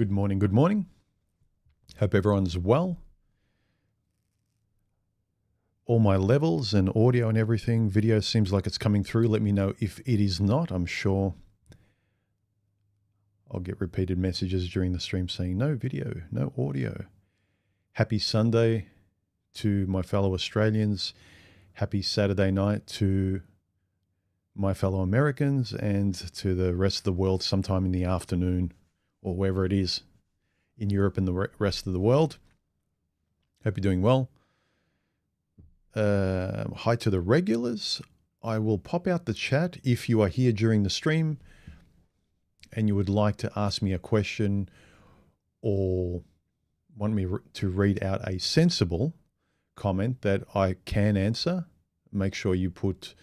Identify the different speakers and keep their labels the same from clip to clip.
Speaker 1: Good morning, good morning. Hope everyone's well. All my levels and audio and everything, video seems like it's coming through. Let me know if it is not. I'm sure I'll get repeated messages during the stream saying no video, no audio. Happy Sunday to my fellow Australians. Happy Saturday night to my fellow Americans and to the rest of the world sometime in the afternoon or wherever it is in Europe and the rest of the world. Hope you're doing well. Hi to the regulars. I will pop out the chat if you are here during the stream and you would like to ask me a question or want me to read out a sensible comment that I can answer. Make sure you put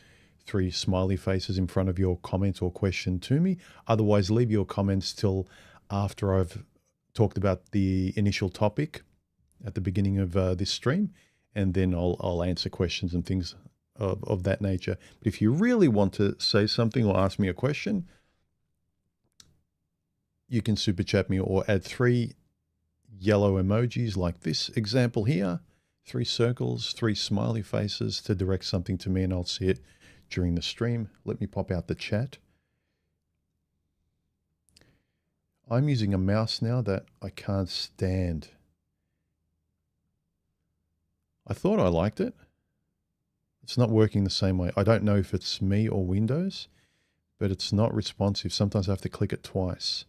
Speaker 1: 3 smiley faces in front of your comment or question to me. Otherwise, leave your comments till after I've talked about the initial topic at the beginning of this stream, and then I'll answer questions and things of that nature. But if you really want to say something or ask me a question, you can super chat me or add 3 yellow emojis like this example here, 3 circles, 3 smiley faces to direct something to me, and I'll see it during the stream. Let me pop out the chat. I'm using a mouse now that I can't stand. I thought I liked it. It's not working the same way. I don't know if it's me or Windows, but it's not responsive. Sometimes I have to click it twice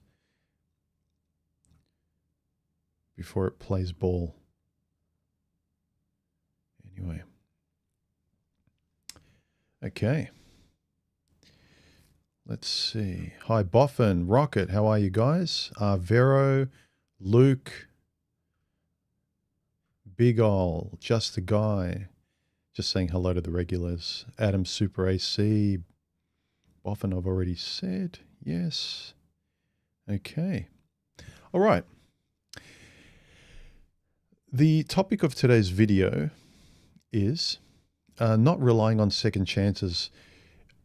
Speaker 1: before it plays ball. Anyway. Okay. Let's see. Hi, Boffin, Rocket. How are you guys? Vero, Luke, Big Ol, Just a Guy. Just saying hello to the regulars. Adam Super AC. Boffin, I've already said. Yes. Okay. All right. The topic of today's video is not relying on second chances.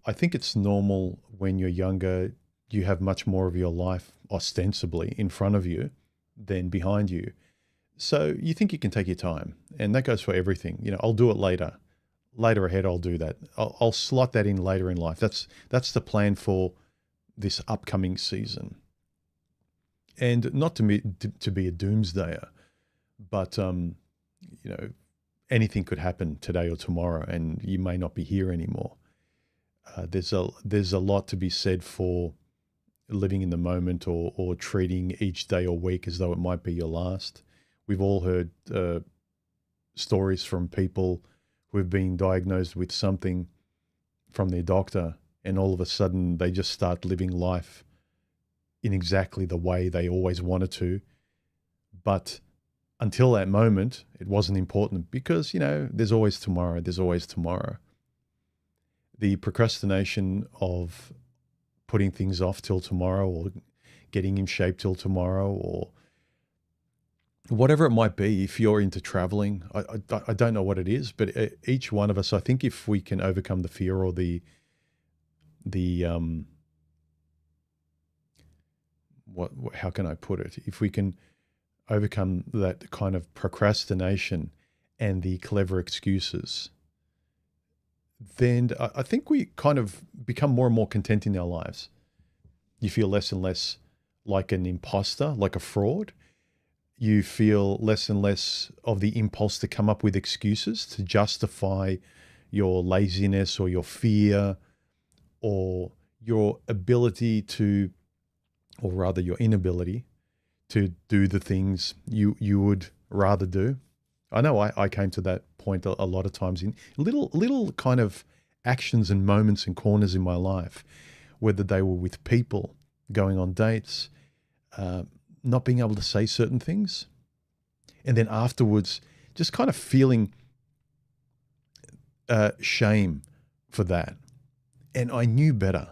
Speaker 1: I think it's normal when you're younger, you have much more of your life ostensibly in front of you than behind you. So you think you can take your time, and that goes for everything. You know, I'll do it later. Later ahead, I'll do that. I'll slot that in later in life. That's the plan for this upcoming season. And not to be a doomsdayer, but you know, anything could happen today or tomorrow, and you may not be here anymore. There's a lot to be said for living in the moment or treating each day or week as though it might be your last. We've all heard stories from people who have been diagnosed with something from their doctor, and all of a sudden they just start living life in exactly the way they always wanted to. But until that moment, it wasn't important because, you know, there's always tomorrow. There's always tomorrow. The procrastination of putting things off till tomorrow or getting in shape till tomorrow or whatever it might be. If you're into traveling, I don't know what it is, but each one of us, I think if we can overcome the fear or how can I put it? If we can overcome that kind of procrastination and the clever excuses, then I think we kind of become more and more content in our lives. You feel less and less like an imposter, like a fraud. You feel less and less of the impulse to come up with excuses to justify your laziness or your fear or your ability to, or rather your inability to do the things you would rather do. I know I came to that point a lot of times in little kind of actions and moments and corners in my life, whether they were with people, going on dates, not being able to say certain things, and then afterwards just kind of feeling shame for that. And I knew better.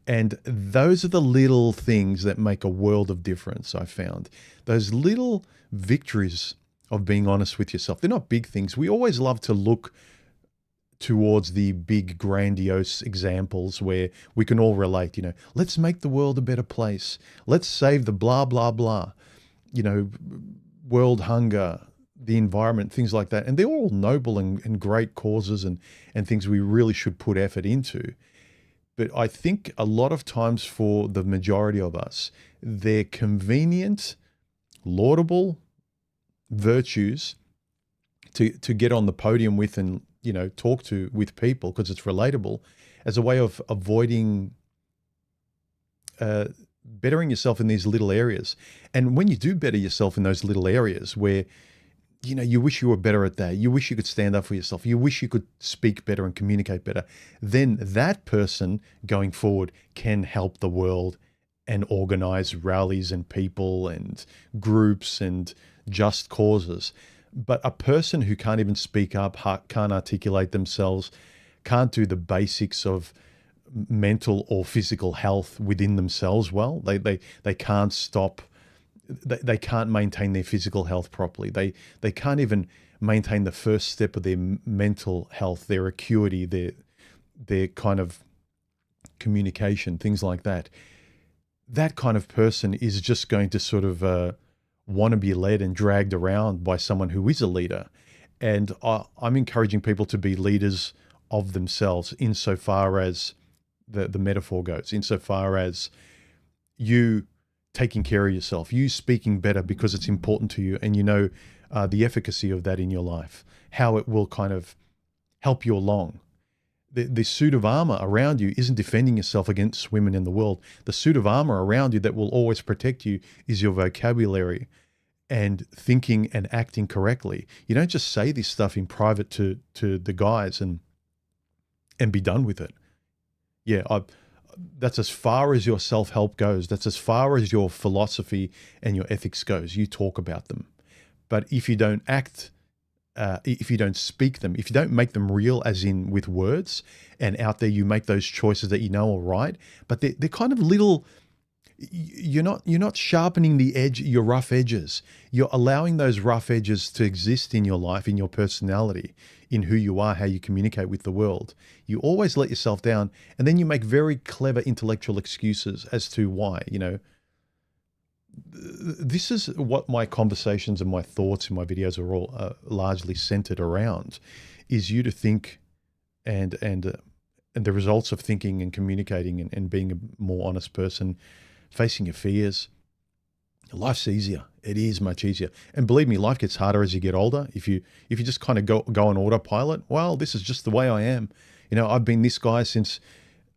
Speaker 1: And those are the little things that make a world of difference, I found. Those little victories of being honest with yourself. They're not big things. We always love to look towards the big grandiose examples where we can all relate, let's make the world a better place. Let's save the blah, blah, blah, world hunger, the environment, things like that. And they're all noble and great causes and things we really should put effort into. But I think a lot of times for the majority of us, they're convenient, laudable virtues to get on the podium with and, talk to with people because it's relatable, as a way of avoiding bettering yourself in these little areas. And when you do better yourself in those little areas where, you wish you were better at that, you wish you could stand up for yourself, you wish you could speak better and communicate better, then that person going forward can help the world and organize rallies and people and groups and just causes. But a person who can't even speak up, can't articulate themselves, can't do the basics of mental or physical health within themselves well, they can't stop, they can't maintain their physical health properly. They can't even maintain the first step of their mental health, their acuity, their kind of communication, things like that. That kind of person is just going to sort of want to be led and dragged around by someone who is a leader. And I'm encouraging people to be leaders of themselves insofar as the metaphor goes, insofar as you taking care of yourself, you speaking better because it's important to you, and the efficacy of that in your life, how it will kind of help you along. The suit of armor around you isn't defending yourself against women in the world. The suit of armor around you that will always protect you is your vocabulary and thinking and acting correctly. You don't just say this stuff in private to the guys and be done with it. Yeah, that's as far as your self-help goes. That's as far as your philosophy and your ethics goes. You talk about them. But if you don't act, if you don't speak them, if you don't make them real, as in with words, and out there you make those choices that are right, but they're kind of little. You're not sharpening the edge, your rough edges. You're allowing those rough edges to exist in your life, in your personality, in who you are, how you communicate with the world. You always let yourself down, and then you make very clever intellectual excuses as to why. This is what my conversations and my thoughts in my videos are all largely centered around, is you to think and the results of thinking and communicating and being a more honest person, facing your fears. Life's easier. It is much easier. And believe me, life gets harder as you get older. If you just kind of go on autopilot, well, this is just the way I am. I've been this guy since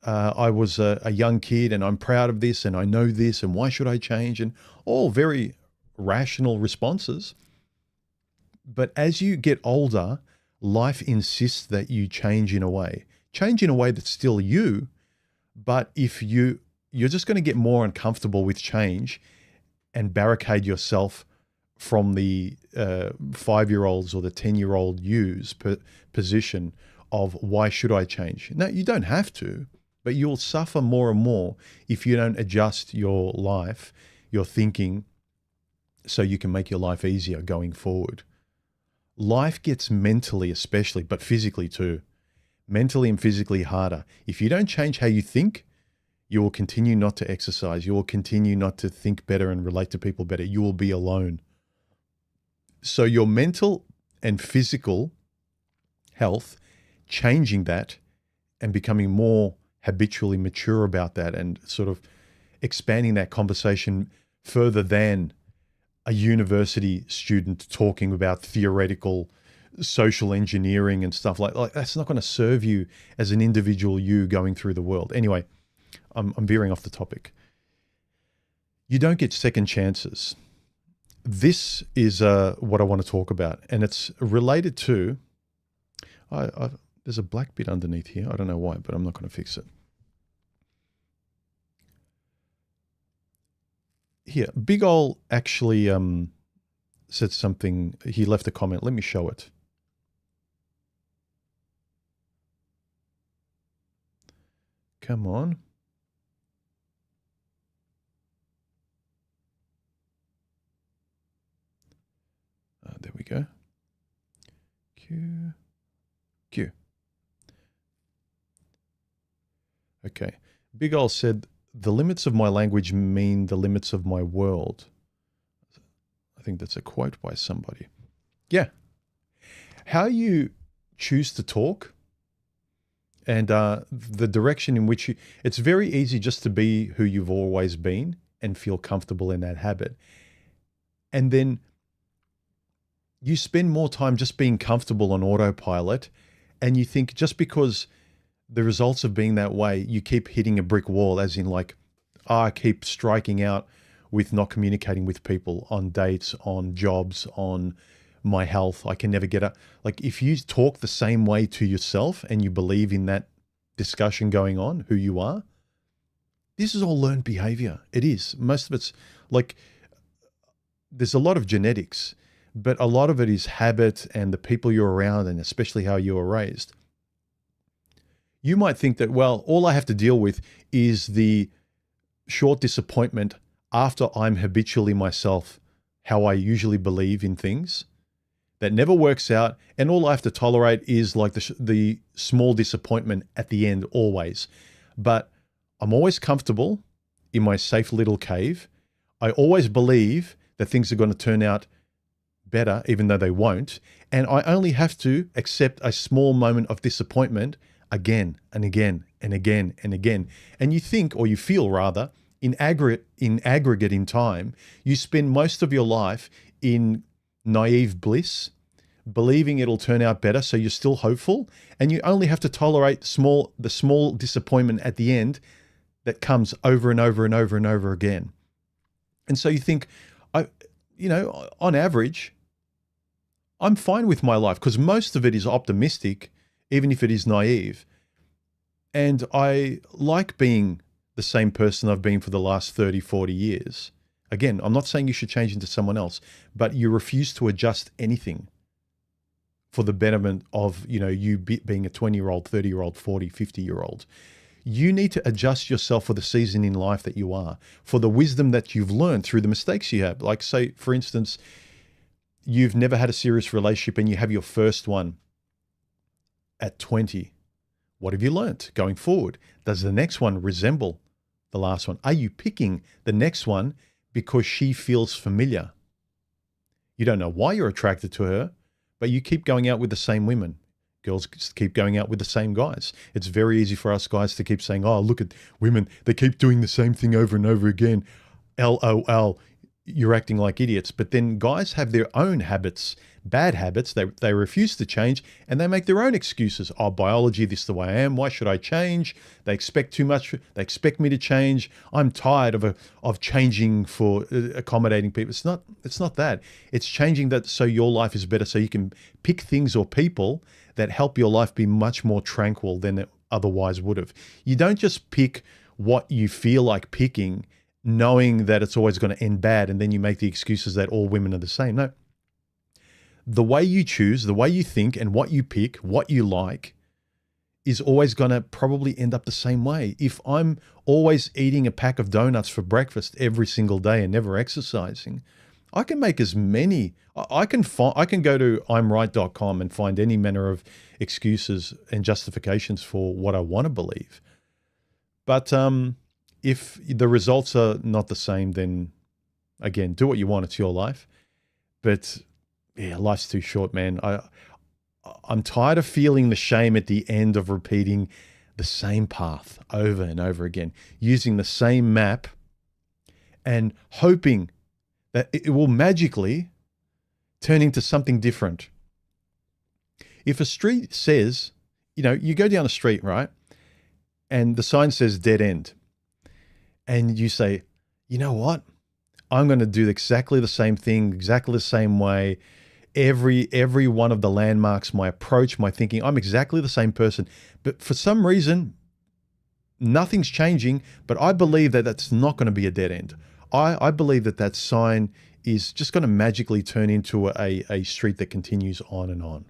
Speaker 1: I was a young kid, and I'm proud of this, and I know this, and why should I change? And all very rational responses. But as you get older, life insists that you change in a way that's still you. But if you're just going to get more uncomfortable with change and barricade yourself from the 5-year-olds or the 10-year-old you's position of why should I change? No, you don't have to, but you'll suffer more and more if you don't adjust your life, your thinking, so you can make your life easier going forward. Life gets mentally especially, but physically too, mentally and physically harder. If you don't change how you think, you will continue not to exercise. You will continue not to think better and relate to people better. You will be alone. So your mental and physical health, changing that and becoming more habitually mature about that, and sort of expanding that conversation further than a university student talking about theoretical social engineering and stuff like that's not going to serve you as an individual you going through the world. Anyway, I'm veering off the topic. You don't get second chances. This is what I want to talk about, and it's related to, there's a black bit underneath here. I don't know why, but I'm not going to fix it. Here, Big Ol actually said something. He left a comment. Let me show it. Come on. There we go. Q. Okay. Big Ol said, the limits of my language mean the limits of my world. I think that's a quote by somebody. Yeah. How you choose to talk and the direction in which it's very easy just to be who you've always been and feel comfortable in that habit. And then you spend more time just being comfortable on autopilot, and you think just because the results of being that way, you keep hitting a brick wall, as in like, I keep striking out with not communicating with people on dates, on jobs, on my health. I can never get up. Like if you talk the same way to yourself and you believe in that discussion going on, who you are, this is all learned behavior. It is. Most of it's like, there's a lot of genetics, but a lot of it is habit and the people you're around, and especially how you were raised. You might think that, well, all I have to deal with is the short disappointment after I'm habitually myself, how I usually believe in things that never works out. And all I have to tolerate is like the small disappointment at the end always. But I'm always comfortable in my safe little cave. I always believe that things are going to turn out better, even though they won't. And I only have to accept a small moment of disappointment again and again and again and again. And you think, or you feel rather, in aggregate in time, you spend most of your life in naive bliss, believing it'll turn out better. So you're still hopeful, and you only have to tolerate the small disappointment at the end that comes over and over and over and over again. And so you think, on average, I'm fine with my life because most of it is optimistic, even if it is naive. And I like being the same person I've been for the last 30, 40 years. Again, I'm not saying you should change into someone else, but you refuse to adjust anything for the betterment of, you being a 20-year-old, 30-year-old, 40, 50-year-old. You need to adjust yourself for the season in life that you are, for the wisdom that you've learned through the mistakes you have. Like say, for instance, you've never had a serious relationship and you have your first one at 20. What have you learnt going forward? Does the next one resemble the last one? Are you picking the next one because she feels familiar? You don't know why you're attracted to her, but you keep going out with the same women. Girls keep going out with the same guys. It's very easy for us guys to keep saying, oh, look at women. They keep doing the same thing over and over again. LOL, you're acting like idiots. But then guys have their own habits, bad habits. They refuse to change, and they make their own excuses. Oh, biology, this is the way I am. Why should I change? They expect too much. They expect me to change. I'm tired of changing for accommodating people. It's not that. It's changing that so your life is better, so you can pick things or people that help your life be much more tranquil than it otherwise would have. You don't just pick what you feel like picking, knowing that it's always going to end bad, and then you make the excuses that all women are the same. No. The way you choose, the way you think, and what you pick, what you like, is always going to probably end up the same way. If I'm always eating a pack of donuts for breakfast every single day and never exercising, I can make as many. I can go to imright.com and find any manner of excuses and justifications for what I want to believe. But if the results are not the same, then again, do what you want. It's your life. But yeah, life's too short, man. I'm tired of feeling the shame at the end of repeating the same path over and over again, using the same map and hoping that it will magically turn into something different. If a street says, you go down a street, right? And the sign says dead end. And you say, you know what? I'm going to do exactly the same thing, exactly the same way. Every one of the landmarks, my approach, my thinking, I'm exactly the same person. But for some reason, nothing's changing, but I believe that that's not going to be a dead end. I believe that sign is just going to magically turn into a street that continues on and on.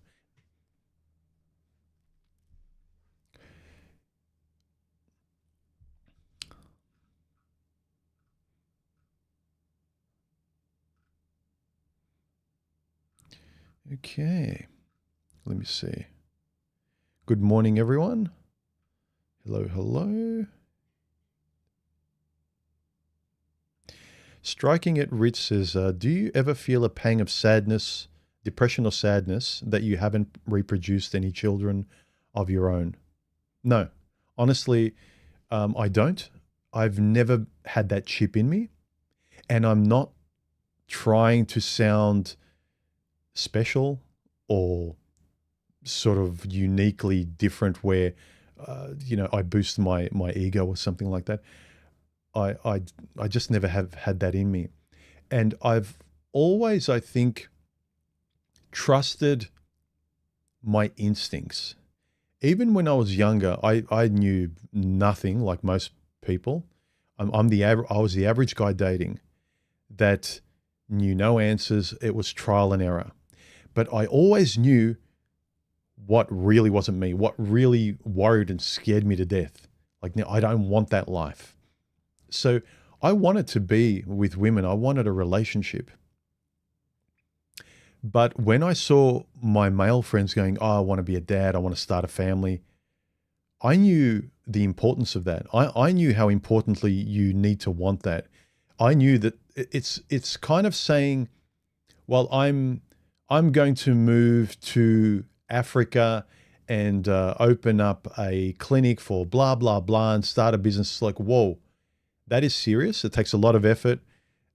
Speaker 1: Okay, let me see. Good morning, everyone. Hello, hello. Striking It Rich says, do you ever feel a pang of sadness, depression or sadness that you haven't reproduced any children of your own? No, honestly, I don't. I've never had that chip in me, and I'm not trying to sound special or sort of uniquely different where, I boost my ego or something like that. I just never have had that in me. And I've always, I think, trusted my instincts. Even when I was younger, I knew nothing like most people. I was the average guy dating that knew no answers. It was trial and error. But I always knew what really wasn't me, what really worried and scared me to death. Like, now I don't want that life. So I wanted to be with women. I wanted a relationship. But when I saw my male friends going, oh, I want to be a dad, I want to start a family, I knew the importance of that. I knew how importantly you need to want that. I knew that it's kind of saying, well, I'm going to move to Africa and open up a clinic for blah, blah, blah, and start a business. It's like, whoa, that is serious. It takes a lot of effort.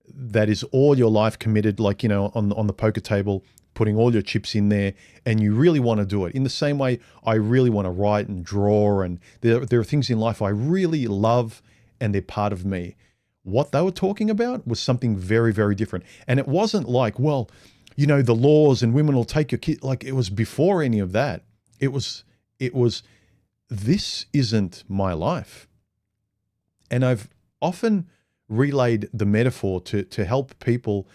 Speaker 1: That is all your life committed, like, on the poker table, putting all your chips in there, and you really want to do it. In the same way, I really want to write and draw, and there are things in life I really love, and they're part of me. What they were talking about was something very, very different. And it wasn't like, well, the laws and women will take your kid. Like, it was before any of that. It was, this isn't my life. And I've often relayed the metaphor to help people,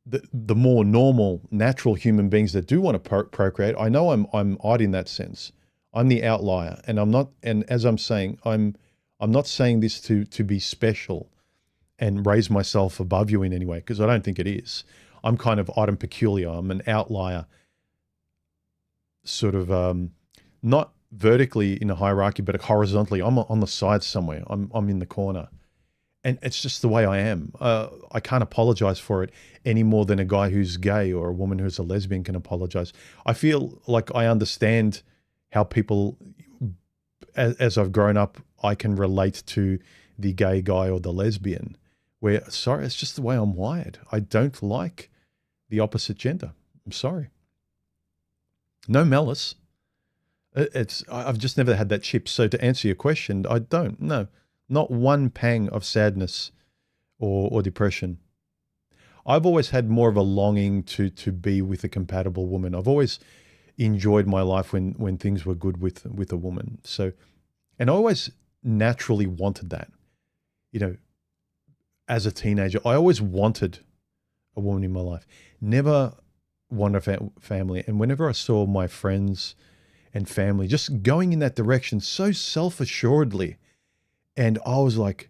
Speaker 1: the more normal, natural human beings that do want to procreate. I know I'm odd in that sense. I'm the outlier, and I'm not. And as I'm saying, I'm not saying this to be special and raise myself above you in any way, because I don't think it is. I'm kind of odd and peculiar. I'm an outlier, sort of not vertically in a hierarchy, but horizontally. I'm on the side somewhere. I'm in the corner. And it's just the way I am. I can't apologize for it any more than a guy who's gay or a woman who's a lesbian can apologize. I feel like I understand how people, as I've grown up, I can relate to the gay guy or the lesbian, where, sorry, it's just the way I'm wired. I don't like the opposite gender. I'm sorry. No malice. I've just never had that chip. So to answer your question, I don't. No. Not one pang of sadness or depression. I've always had more of a longing to be with a compatible woman. I've always enjoyed my life when things were good with a woman. So, and I always naturally wanted that. As a teenager, I always wanted a woman in my life. Never wanted a family. And whenever I saw my friends and family just going in that direction so self-assuredly, and I was like,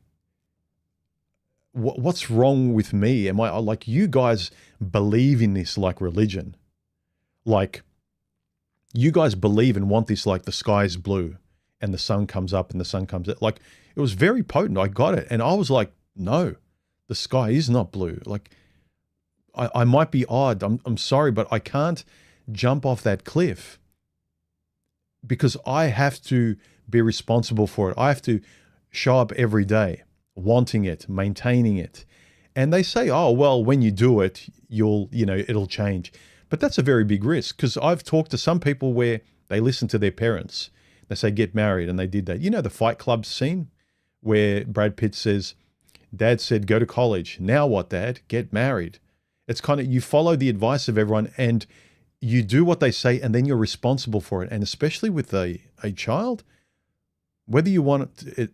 Speaker 1: what's wrong with me? Am I like, you guys believe in this like religion? Like, you guys believe and want this like the sky is blue and the sun comes up and the sun comes out. Like, it was very potent. I got it. And I was like, no, the sky is not blue. Like, I might be odd. I'm sorry, but I can't jump off that cliff because I have to be responsible for it. I have to show up every day, wanting it, maintaining it. And they say, oh, well, when you do it, it'll change. But that's a very big risk, because I've talked to some people where they listen to their parents. They say, get married, and they did that. The Fight Club scene where Brad Pitt says, Dad said, go to college. Now what, Dad? Get married. It's kind of, you follow the advice of everyone and you do what they say, and then you're responsible for it. And especially with a child, whether you want it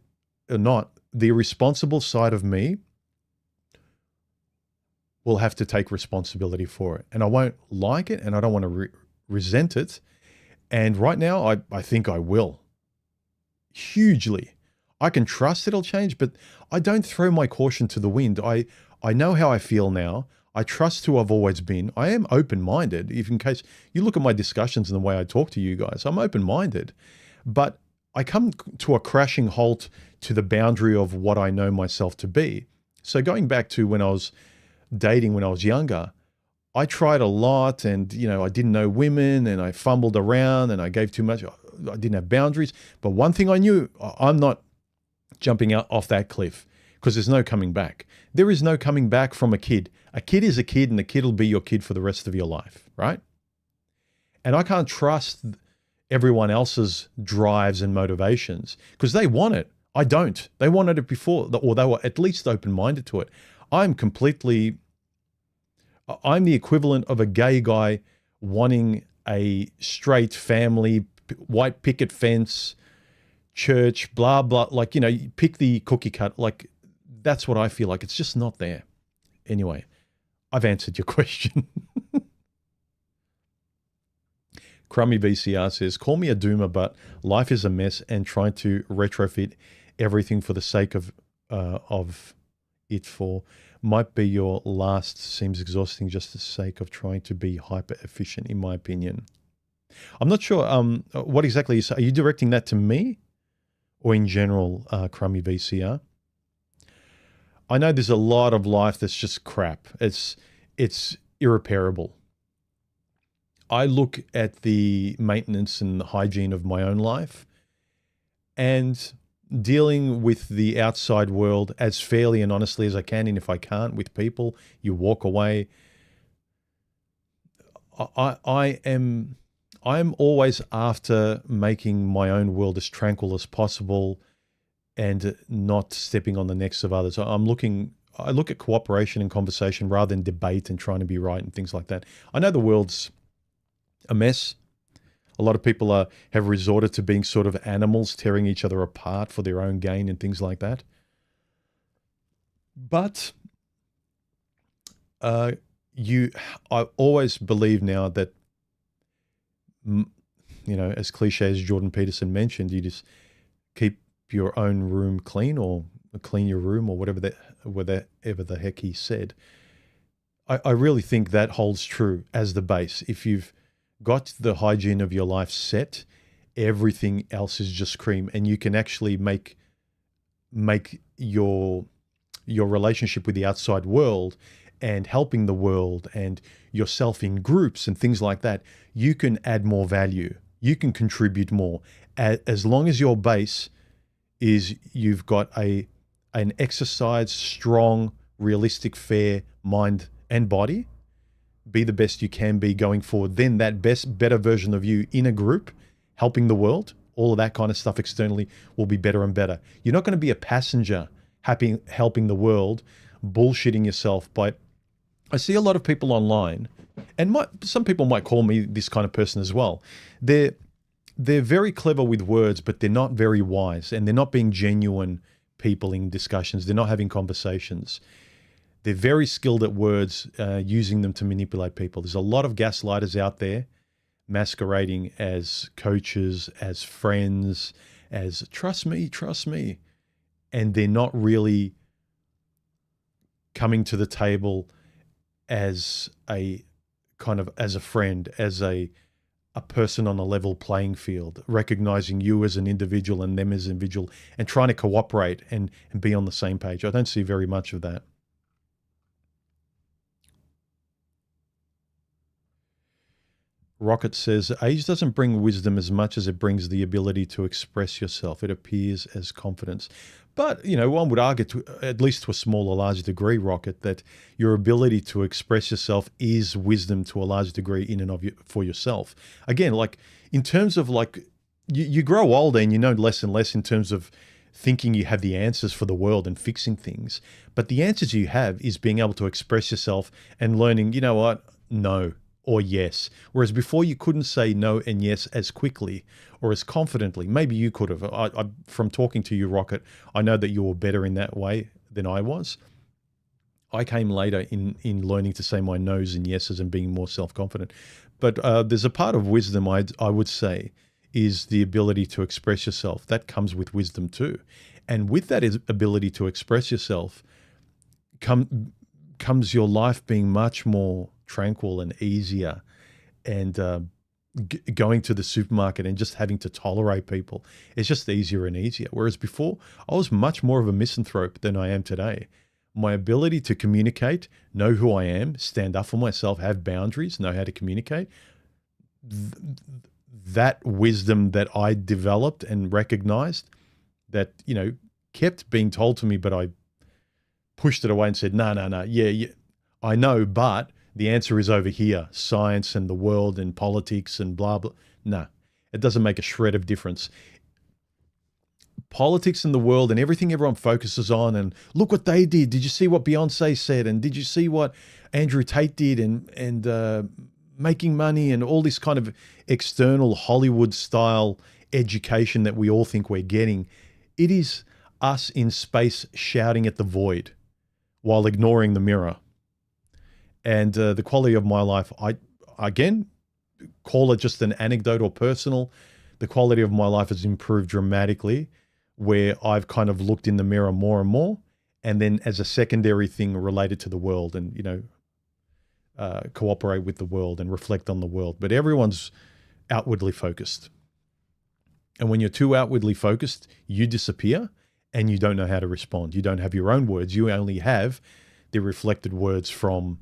Speaker 1: or not, the responsible side of me will have to take responsibility for it. And I won't like it, and I don't want to resent it. And right now, I think I will. Hugely. I can trust it'll change, but I don't throw my caution to the wind. I know how I feel now. I trust who I've always been. I am open-minded. If in case you look at my discussions and the way I talk to you guys, I'm open-minded. But I come to a crashing halt to the boundary of what I know myself to be. So going back to when I was dating when I was younger, I tried a lot and, I didn't know women and I fumbled around and I gave too much. I didn't have boundaries. But one thing I knew, I'm not jumping out off that cliff because there's no coming back. There is no coming back from a kid. A kid is a kid and the kid will be your kid for the rest of your life, right? And I can't trust everyone else's drives and motivations because they want it. I don't. They wanted it before, or they were at least open-minded to it. I'm the equivalent of a gay guy wanting a straight family, white picket fence, church, blah, blah. Like, you pick the cookie cut. Like, that's what I feel like. It's just not there. Anyway, I've answered your question. Crummy VCR says, call me a doomer, but life is a mess and trying to retrofit everything for the sake of it for might be your last seems exhausting just the sake of trying to be hyper efficient, in my opinion. I'm not sure what exactly you say. Are you directing that to me or in general, Crummy VCR? I know there's a lot of life that's just crap. It's irreparable. I look at the maintenance and hygiene of my own life and dealing with the outside world as fairly and honestly as I can. And if I can't with people, you walk away. I'm always after making my own world as tranquil as possible and not stepping on the necks of others. I look at cooperation and conversation rather than debate and trying to be right and things like that. I know the world's a mess. A lot of people have resorted to being sort of animals, tearing each other apart for their own gain and things like that. But I always believe now that, as cliche as Jordan Peterson mentioned, you just keep your own room clean or clean your room or whatever the heck he said. I really think that holds true as the base. If you've got the hygiene of your life set, everything else is just cream, and you can actually make your relationship with the outside world and helping the world and yourself in groups and things like that, you can add more value. You can contribute more as long as your base is you've got an exercised, strong, realistic, fair mind and body. Be the best you can be going forward. Then that better version of you in a group, helping the world, all of that kind of stuff externally will be better and better. You're not going to be a passenger helping the world, bullshitting yourself. But I see a lot of people online, and some people might call me this kind of person as well. They're very clever with words, but they're not very wise, and they're not being genuine people in discussions. They're not having conversations. They're very skilled at words, using them to manipulate people. There's a lot of gaslighters out there masquerading as coaches, as friends, as trust me. And they're not really coming to the table as a friend, as a person on a level playing field, recognizing you as an individual and them as an individual and trying to cooperate and be on the same page. I don't see very much of that. Rocket says, age doesn't bring wisdom as much as it brings the ability to express yourself. It appears as confidence. But, one would argue, at least to a small or large degree, Rocket, that your ability to express yourself is wisdom to a large degree in and of you, for yourself. Again, like in terms of you grow older and you know less and less in terms of thinking you have the answers for the world and fixing things. But the answers you have is being able to express yourself and learning, you know what, no. Or yes. Whereas before you couldn't say no and yes as quickly or as confidently. Maybe you could have. From talking to you, Rocket, I know that you were better in that way than I was. I came later in learning to say my no's and yeses and being more self-confident. But there's a part of wisdom I would say is the ability to express yourself. That comes with wisdom too. And with that ability to express yourself comes your life being much more tranquil and easier and going to the supermarket and just having to tolerate people. It's just easier and easier. Whereas before, I was much more of a misanthrope than I am today. My ability to communicate, know who I am, stand up for myself, have boundaries, know how to communicate, that wisdom that I developed and recognized that, kept being told to me, but I pushed it away and said, no, yeah, I know, but the answer is over here, science and the world and politics and blah, blah. No, it doesn't make a shred of difference. Politics in the world and everything everyone focuses on, and look what they did. Did you see what Beyonce said? And did you see what Andrew Tate did? And making money and all this kind of external Hollywood style education that we all think we're getting. It is us in space shouting at the void while ignoring the mirror. And the quality of my life, I again call it just an anecdote or personal. The quality of my life has improved dramatically, where I've kind of looked in the mirror more and more, and then as a secondary thing related to the world, and cooperate with the world and reflect on the world. But everyone's outwardly focused, and when you're too outwardly focused, you disappear, and you don't know how to respond. You don't have your own words. You only have the reflected words from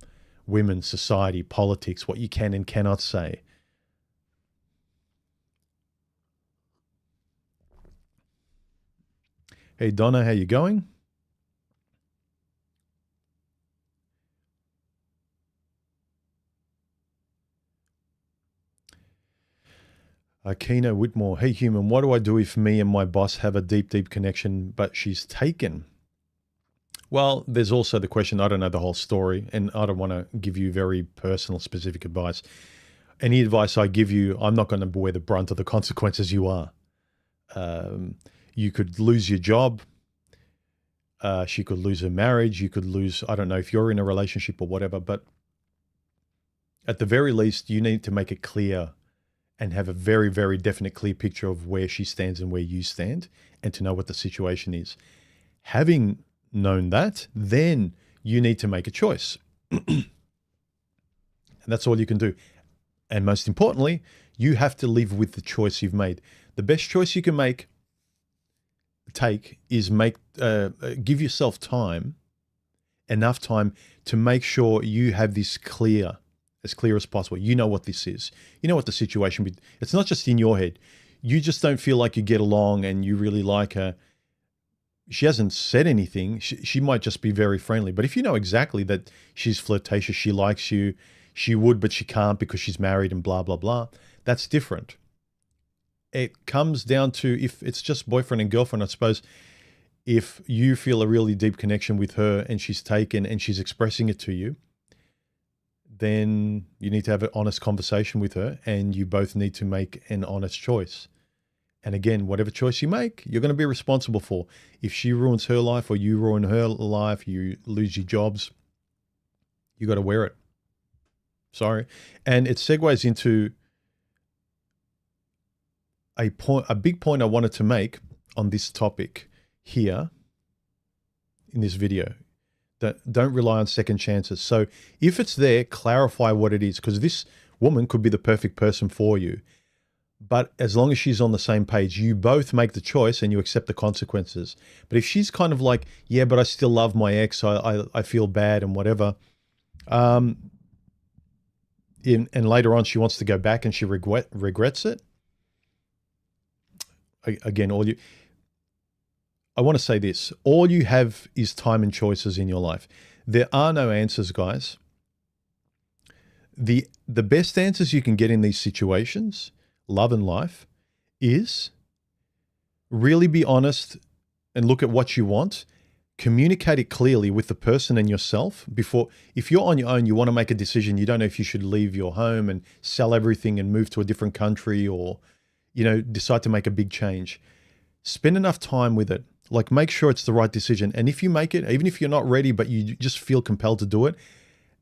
Speaker 1: women, society, politics, what you can and cannot say. Hey, Donna, how you going? Keno Whitmore, hey, human, what do I do if me and my boss have a deep, deep connection, but she's taken? Well, there's also the question, I don't know the whole story, and I don't want to give you very personal, specific advice. Any advice I give you, I'm not going to bear the brunt of the consequences you are. You could lose your job. She could lose her marriage. You could lose, I don't know if you're in a relationship or whatever, but at the very least, you need to make it clear and have a very, very definite, clear picture of where she stands and where you stand, and to know what the situation is. Having known that, then you need to make a choice. And that's all you can do. And most importantly, you have to live with the choice you've made. The best choice you can take is give yourself time, enough time to make sure you have this as clear as possible. You know what this is. You know what the situation is. It's not just in your head. You just don't feel like you get along and you really like her. She hasn't said anything. She might just be very friendly. But if you know exactly that she's flirtatious, she likes you, she would, but she can't because she's married and blah, blah, blah, that's different. It comes down to, if it's just boyfriend and girlfriend, I suppose, if you feel a really deep connection with her and she's taken and she's expressing it to you, then you need to have an honest conversation with her, and you both need to make an honest choice. And again, whatever choice you make, you're going to be responsible for. If she ruins her life or you ruin her life, you lose your jobs, you got to wear it. Sorry. And it segues into a big point I wanted to make on this topic here in this video. That don't rely on second chances. So if it's there, clarify what it is, because this woman could be the perfect person for you. But as long as she's on the same page, you both make the choice and you accept the consequences. But if she's kind of like, yeah, but I still love my ex, I feel bad and whatever, and later on she wants to go back and she regrets it, again, I want to say this, all you have is time and choices in your life. There are no answers, guys. The best answers you can get in these situations, love and life, is really be honest and look at what you want. Communicate it clearly with the person and yourself before. If you're on your own, you want to make a decision, you don't know if you should leave your home and sell everything and move to a different country, or, decide to make a big change. Spend enough time with it. Like, make sure it's the right decision. And if you make it, even if you're not ready, but you just feel compelled to do it,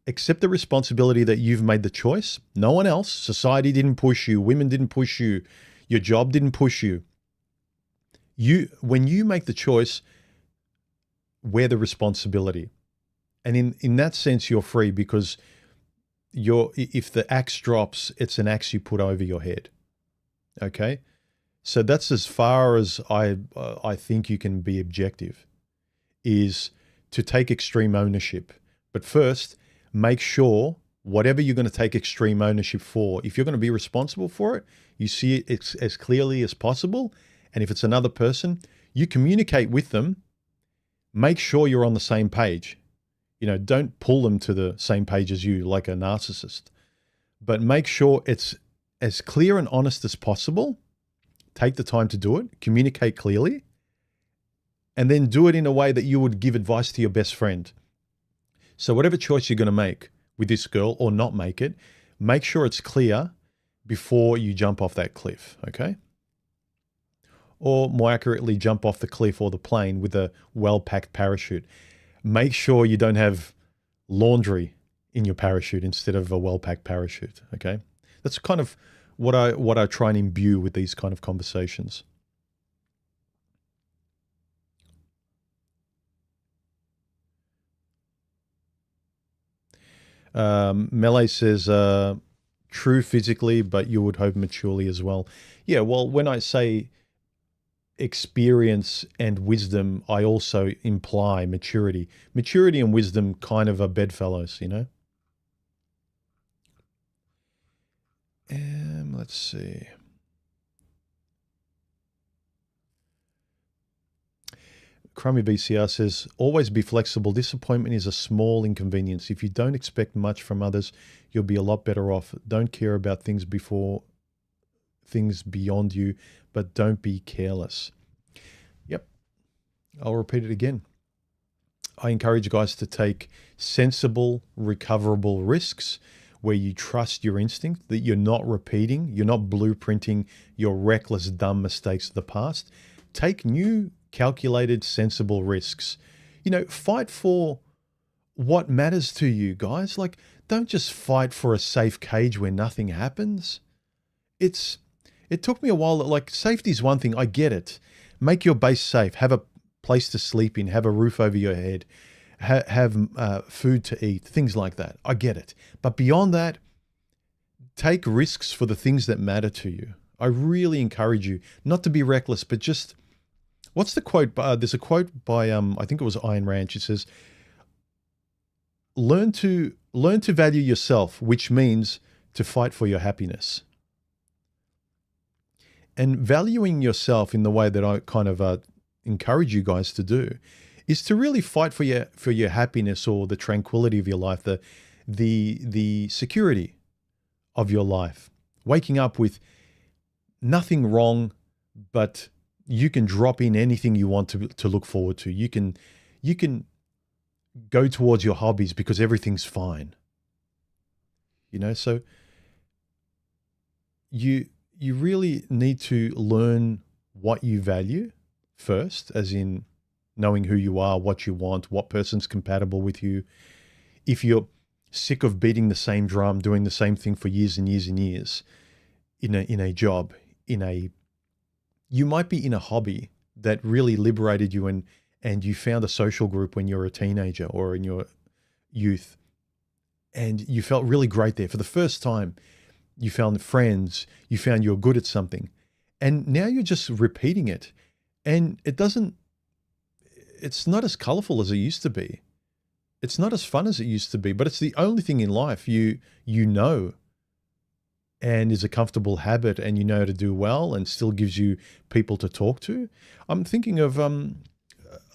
Speaker 1: accept the responsibility that you've made the choice. No one else. Society didn't push you. Women didn't push you. Your job didn't push you. When you make the choice, wear the responsibility. And in that sense, you're free, because if the axe drops, it's an axe you put over your head. Okay? So that's as far as I think you can be objective, is to take extreme ownership. But first, make sure whatever you're going to take extreme ownership for, if you're going to be responsible for it, you see it as clearly as possible. And if it's another person, you communicate with them. Make sure you're on the same page. Don't pull them to the same page as you like a narcissist. But make sure it's as clear and honest as possible. Take the time to do it. Communicate clearly. And then do it in a way that you would give advice to your best friend. So whatever choice you're going to make with this girl, or not make it, make sure it's clear before you jump off that cliff, okay? Or more accurately, jump off the cliff or the plane with a well-packed parachute. Make sure you don't have laundry in your parachute instead of a well-packed parachute, okay? That's kind of what I try and imbue with these kind of conversations. Melee says, true physically, but you would hope maturely as well. Yeah, well, when I say experience and wisdom, I also imply maturity. Maturity and wisdom kind of are bedfellows, Let's see. Crummy BCR says, always be flexible. Disappointment is a small inconvenience. If you don't expect much from others, you'll be a lot better off. Don't care about things beyond you, but don't be careless. Yep. I'll repeat it again. I encourage guys to take sensible, recoverable risks where you trust your instinct, that you're not repeating, you're not blueprinting your reckless, dumb mistakes of the past. Take new, calculated, sensible risks. Fight for what matters to you, guys. Like, don't just fight for a safe cage where nothing happens. It took me a while. Like, safety's one thing. I get it. Make your base safe. Have a place to sleep in. Have a roof over your head. Have food to eat. Things like that. I get it. But beyond that, take risks for the things that matter to you. I really encourage you not to be reckless, but just, what's the quote? There's a quote by, I think it was Ayn Rand. It says, learn to value yourself, which means to fight for your happiness. And valuing yourself in the way that I kind of encourage you guys to do is to really fight for your happiness, or the tranquility of your life, the security of your life. Waking up with nothing wrong, but you can drop in anything you want to look forward to. You can go towards your hobbies because everything's fine. So you really need to learn what you value first, as in knowing who you are, what you want, what person's compatible with you. If you're sick of beating the same drum, doing the same thing for years and years and years in a job, you might be in a hobby that really liberated you, and you found a social group when you were a teenager or in your youth, and you felt really great there. For the first time, you found friends, you found you're good at something, and now you're just repeating it, and it's not as colorful as it used to be. It's not as fun as it used to be, but it's the only thing in life you know, and is a comfortable habit, and you know how to do well, and still gives you people to talk to. I'm thinking of a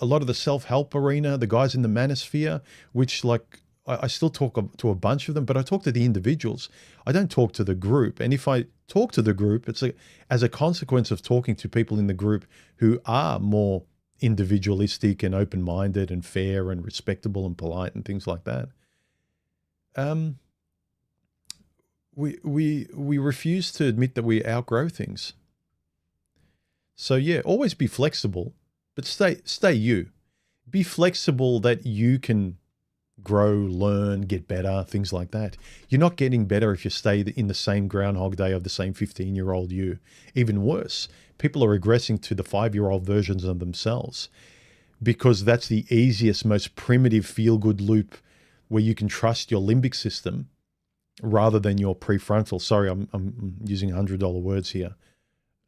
Speaker 1: lot of the self-help arena, the guys in the manosphere, which, like, I still talk to a bunch of them, but I talk to the individuals. I don't talk to the group. And if I talk to the group, it's as a consequence of talking to people in the group who are more individualistic and open-minded and fair and respectable and polite and things like that. We refuse to admit that we outgrow things. So yeah, always be flexible, but stay you. Be flexible that you can grow, learn, get better, things like that. You're not getting better if you stay in the same Groundhog Day of the same 15-year-old you. Even worse, people are regressing to the 5-year-old versions of themselves, because that's the easiest, most primitive feel-good loop where you can trust your limbic system rather than your prefrontal. Sorry, I'm using $100 words here.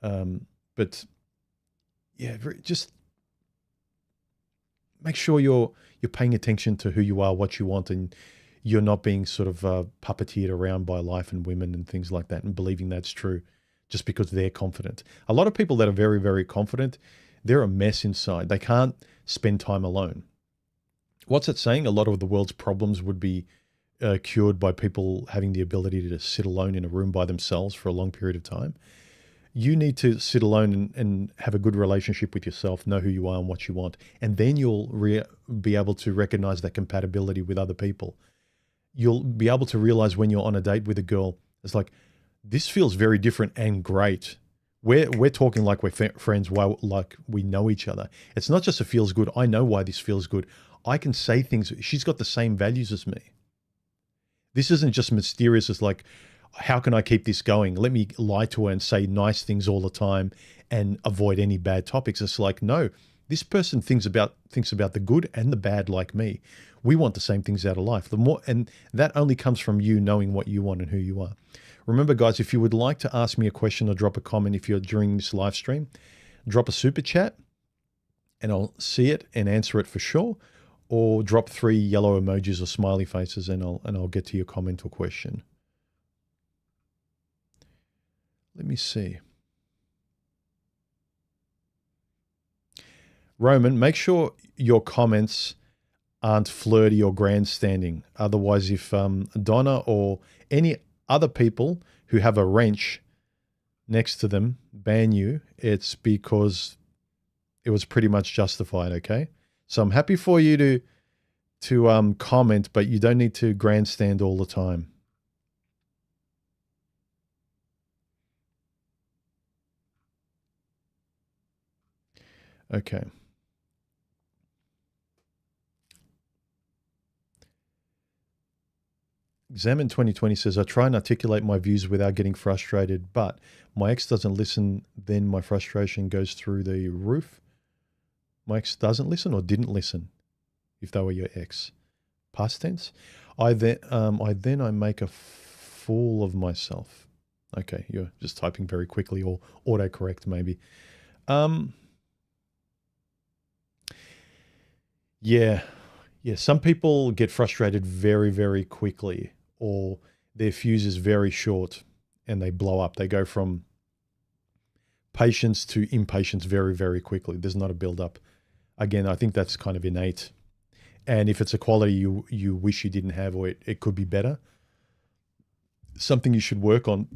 Speaker 1: But yeah, just make sure you're paying attention to who you are, what you want, and you're not being sort of puppeteered around by life and women and things like that and believing that's true just because they're confident. A lot of people that are very, very confident, they're a mess inside. They can't spend time alone. What's it saying? A lot of the world's problems would be cured by people having the ability to sit alone in a room by themselves for a long period of time. You need to sit alone and have a good relationship with yourself, know who you are and what you want, and then you'll be able to recognize that compatibility with other people. You'll be able to realize when you're on a date with a girl, it's like, this feels very different and great. We're talking like we're friends, like we know each other. It's not just a feels good. I know why this feels good. I can say things. She's got the same values as me. This isn't just mysterious. It's like, how can I keep this going? Let me lie to her and say nice things all the time and avoid any bad topics. It's like, no, this person thinks about the good and the bad like me. We want the same things out of life. And that only comes from you knowing what you want and who you are. Remember, guys, if you would like to ask me a question or drop a comment if you're during this live stream, drop a super chat and I'll see it and answer it for sure. Or drop 3 yellow emojis or smiley faces and I'll get to your comment or question. Let me see. Roman, make sure your comments aren't flirty or grandstanding. Otherwise, if Donna or any other people who have a wrench next to them ban you, it's because it was pretty much justified, okay? So I'm happy for you to comment, but you don't need to grandstand all the time. Okay. Examine 2020 says, I try and articulate my views without getting frustrated, but my ex doesn't listen, then my frustration goes through the roof. My ex doesn't listen or didn't listen if they were your ex. Past tense. I make a fool of myself. Okay, you're just typing very quickly or autocorrect maybe. Yeah, some people get frustrated very, very quickly, or their fuse is very short and they blow up. They go from patience to impatience very, very quickly. There's not a build up. Again, I think that's kind of innate. And if it's a quality you wish you didn't have, or it could be better, something you should work on.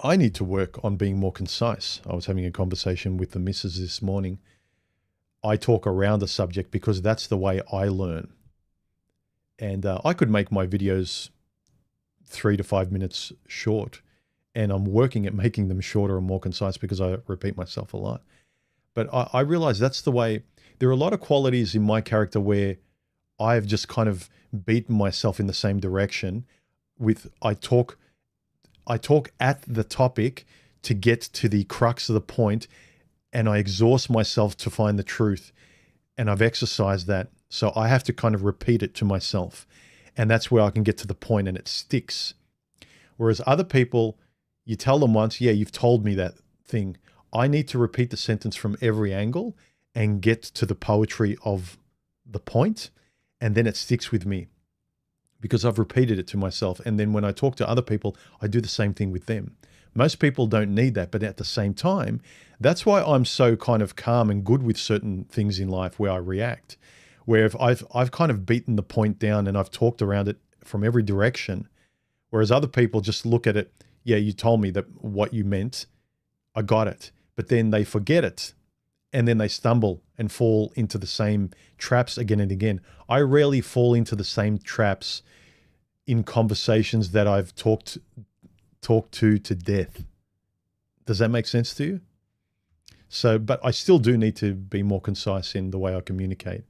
Speaker 1: I need to work on being more concise. I was having a conversation with the missus this morning. I talk around the subject because that's the way I learn. And I could make my videos 3 to 5 minutes short, and I'm working at making them shorter and more concise because I repeat myself a lot. But I realize that's the way. There are a lot of qualities in my character where I've just kind of beaten myself in the same direction. I talk at the topic to get to the crux of the point, and I exhaust myself to find the truth. And I've exercised that. So I have to kind of repeat it to myself. And that's where I can get to the point and it sticks. Whereas other people, you tell them once, yeah, you've told me that thing. I need to repeat the sentence from every angle and get to the poetry of the point. And then it sticks with me because I've repeated it to myself. And then when I talk to other people, I do the same thing with them. Most people don't need that, but at the same time, that's why I'm so kind of calm and good with certain things in life where I react. Where if I've kind of beaten the point down and I've talked around it from every direction, whereas other people just look at it, yeah, you told me that what you meant, I got it. But then they forget it and then they stumble and fall into the same traps again and again. I rarely fall into the same traps in conversations that I've talked to death. Does that make sense to you? So, but I still do need to be more concise in the way I communicate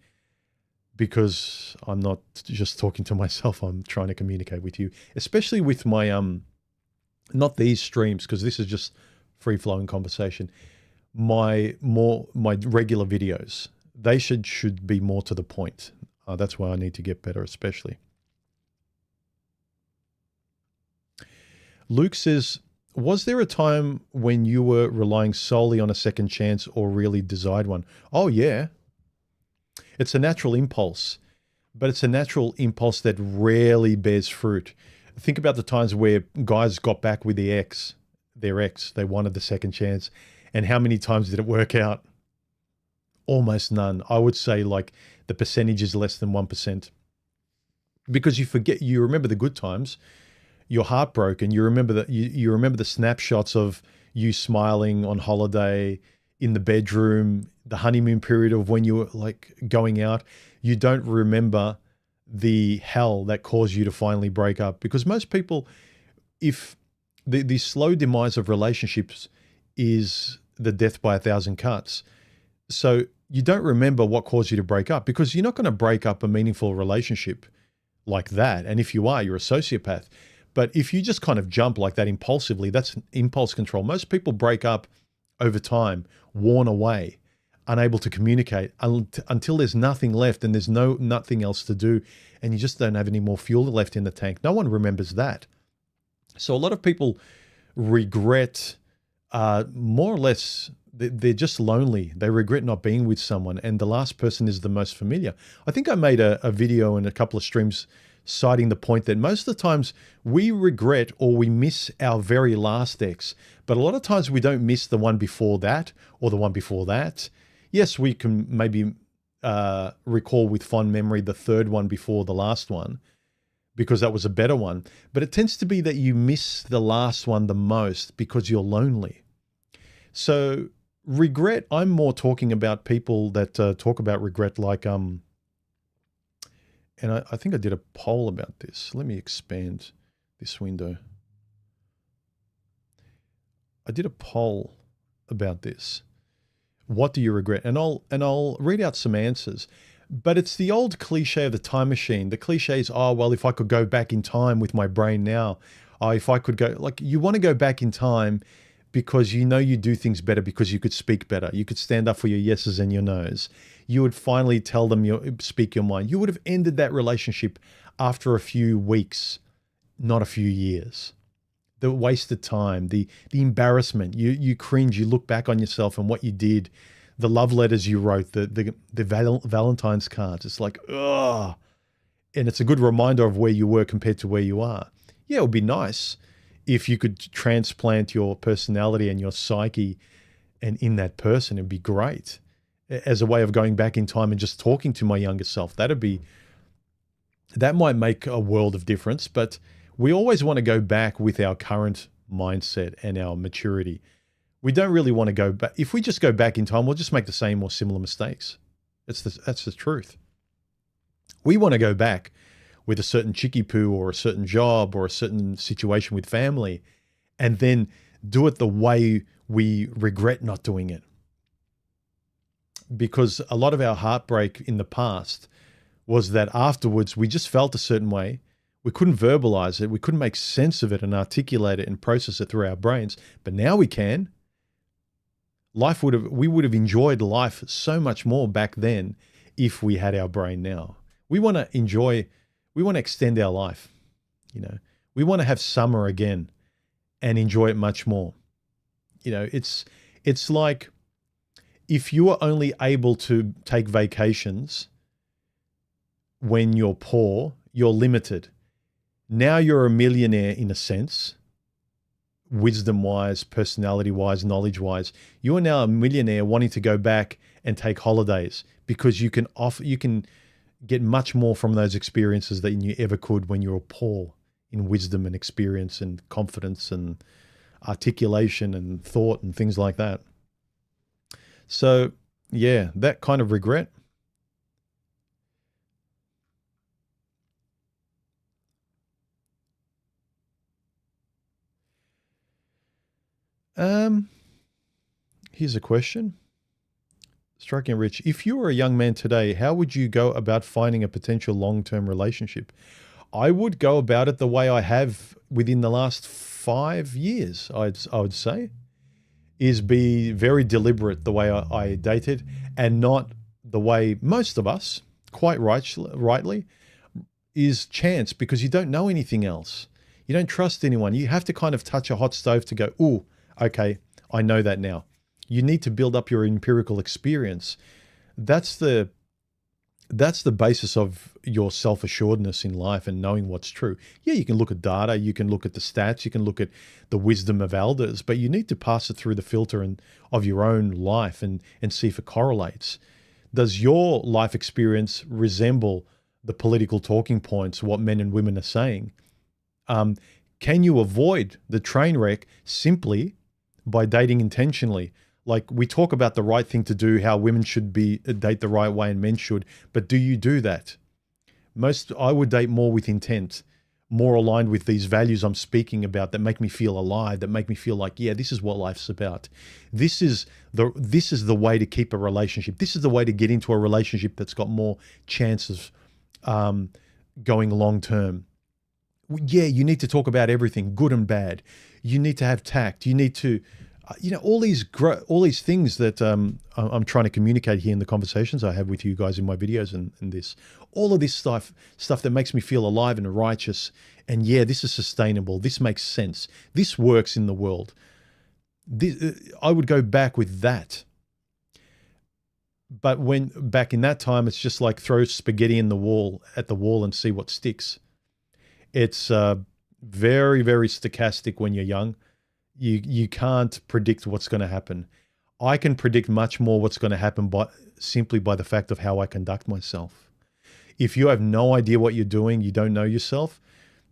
Speaker 1: because I'm not just talking to myself. I'm trying to communicate with you, especially with my, not these streams, because this is just free flowing conversation. My regular videos, they should be more to the point. That's why I need to get better, especially. Luke says, was there a time when you were relying solely on a second chance or really desired one? Oh, yeah. It's a natural impulse, but it's a natural impulse that rarely bears fruit. Think about the times where guys got back with their ex, they wanted the second chance. And how many times did it work out? Almost none. I would say like the percentage is less than 1%. Because you remember the good times. You're heartbroken. You remember you remember the snapshots of you smiling on holiday, in the bedroom, the honeymoon period of when you were like going out. You don't remember the hell that caused you to finally break up. Because most people, if the slow demise of relationships is the death by 1,000 cuts. So you don't remember what caused you to break up, because you're not going to break up a meaningful relationship like that. And if you are, you're a sociopath. But if you just kind of jump like that impulsively, that's impulse control. Most people break up over time, worn away, unable to communicate until there's nothing left and there's nothing else to do, and you just don't have any more fuel left in the tank. No one remembers that. So a lot of people regret, more or less, they're just lonely. They regret not being with someone, and the last person is the most familiar. I think I made a video and a couple of streams citing the point that most of the times we regret or we miss our very last ex, but a lot of times we don't miss the one before that or the one before that. Yes, we can maybe recall with fond memory the third one before the last one because that was a better one, but it tends to be that you miss the last one the most because you're lonely. So regret, I'm more talking about people that talk about regret like, and I think I did a poll about this. Let me expand this window. I did a poll about this. What do you regret? And I'll read out some answers. But it's the old cliche of the time machine. The cliche is, oh, well, if I could go back in time with my brain now, if I could go, like, you want to go back in time because you know you do things better because you could speak better. You could stand up for your yeses and your nos. You would finally tell them, speak your mind. You would have ended that relationship after a few weeks, not a few years. The wasted time, the embarrassment, you cringe, you look back on yourself and what you did, the love letters you wrote, the Valentine's cards. It's like, ugh. And it's a good reminder of where you were compared to where you are. Yeah, it would be nice if you could transplant your personality and your psyche and in that person. It'd be great as a way of going back in time and just talking to my younger self. That might make a world of difference, but we always want to go back with our current mindset and our maturity. We don't really want to go back. If we just go back in time, we'll just make the same or similar mistakes. That's the truth. We want to go back with a certain chicky poo or a certain job or a certain situation with family and then do it the way we regret not doing it. Because a lot of our heartbreak in the past was that afterwards we just felt a certain way. We couldn't verbalize it. We couldn't make sense of it and articulate it and process it through our brains. But now we can. We would have enjoyed life so much more back then if we had our brain now. We want to extend our life. We want to have summer again and enjoy it much more. It's like if you are only able to take vacations when you're poor, you're limited. Now you're a millionaire in a sense, wisdom-wise, personality-wise, knowledge-wise. You are now a millionaire wanting to go back and take holidays because you can get much more from those experiences than you ever could when you were poor in wisdom and experience and confidence and articulation and thought and things like that. So, yeah, that kind of regret. Here's a question. Striking Rich, if you were a young man today, how would you go about finding a potential long-term relationship? I would go about it the way I have within the last 5 years, I would say, is be very deliberate the way I dated and not the way most of us, quite rightly, is chance because you don't know anything else. You don't trust anyone. You have to kind of touch a hot stove to go, ooh, okay, I know that now. You need to build up your empirical experience. That's the basis of your self-assuredness in life and knowing what's true. Yeah, you can look at data, you can look at the stats, you can look at the wisdom of elders, but you need to pass it through the filter of your own life and see if it correlates. Does your life experience resemble the political talking points, what men and women are saying? Can you avoid the train wreck simply by dating intentionally? Like, we talk about the right thing to do, how women should date the right way and men should, but do you do that? I would date more with intent, more aligned with these values I'm speaking about that make me feel alive, that make me feel like, yeah, this is what life's about. This is the way to keep a relationship. This is the way to get into a relationship that's got more chances going long term. Yeah, you need to talk about everything, good and bad. You need to have tact. You need to all these things that I'm trying to communicate here in the conversations I have with you guys in my videos and this, all of this stuff that makes me feel alive and righteous. And yeah, this is sustainable. This makes sense. This works in the world. I would go back with that. But when back in that time, it's just like throw spaghetti at the wall and see what sticks. It's very, very stochastic when you're young. You can't predict what's going to happen. I can predict much more what's going to happen simply by the fact of how I conduct myself. If you have no idea what you're doing, you don't know yourself,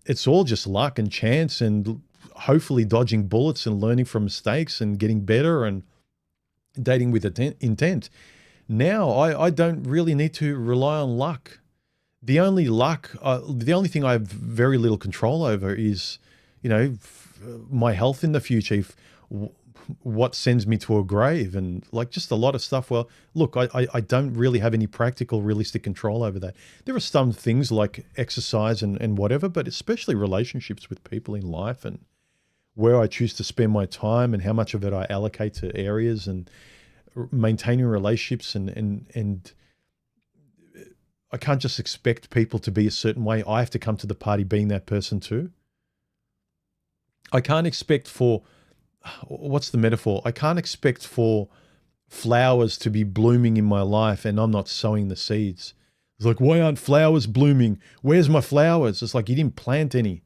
Speaker 1: it's all just luck and chance and hopefully dodging bullets and learning from mistakes and getting better and dating with intent. Now, I don't really need to rely on luck. The only thing I have very little control over is, my health in the future, what sends me to a grave, and like just a lot of stuff. Well, look, I don't really have any practical, realistic control over that. There are some things like exercise and whatever, but especially relationships with people in life and where I choose to spend my time and how much of it I allocate to areas and maintaining relationships and I can't just expect people to be a certain way. I have to come to the party being that person too. I can't expect what's the metaphor? I can't expect for flowers to be blooming in my life and I'm not sowing the seeds. It's like, why aren't flowers blooming? Where's my flowers? It's like, you didn't plant any.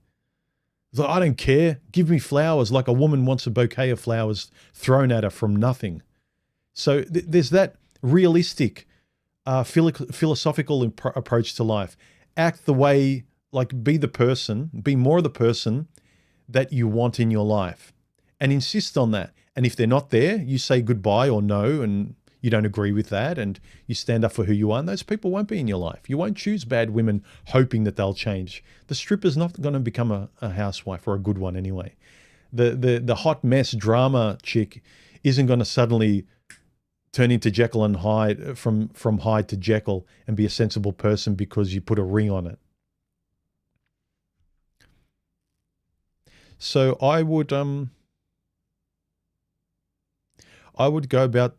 Speaker 1: It's like, I don't care. Give me flowers, like a woman wants a bouquet of flowers thrown at her from nothing. So there's that realistic, philosophical approach to life. Act the way, like be more of the person that you want in your life and insist on that. And if they're not there, you say goodbye or no, and you don't agree with that and you stand up for who you are, and those people won't be in your life. You won't choose bad women hoping that they'll change. The stripper's not going to become a housewife, or a good one anyway. The hot mess drama chick isn't going to suddenly turn into Jekyll and Hyde, from Hyde to Jekyll, and be a sensible person because you put a ring on it. So I would go about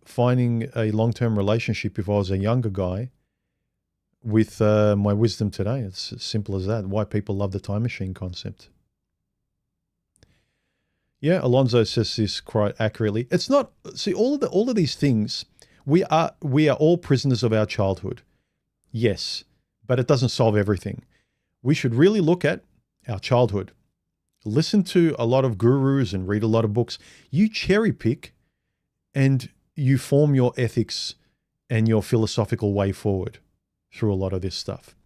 Speaker 1: finding a long-term relationship if I was a younger guy with my wisdom today. It's as simple as that. Why people love the time machine concept. Yeah, Alonzo says this quite accurately. It's not, see, all of these things, we are all prisoners of our childhood. Yes, but it doesn't solve everything. We should really look at our childhood. Listen to a lot of gurus and read a lot of books. You cherry pick and you form your ethics and your philosophical way forward through a lot of this stuff.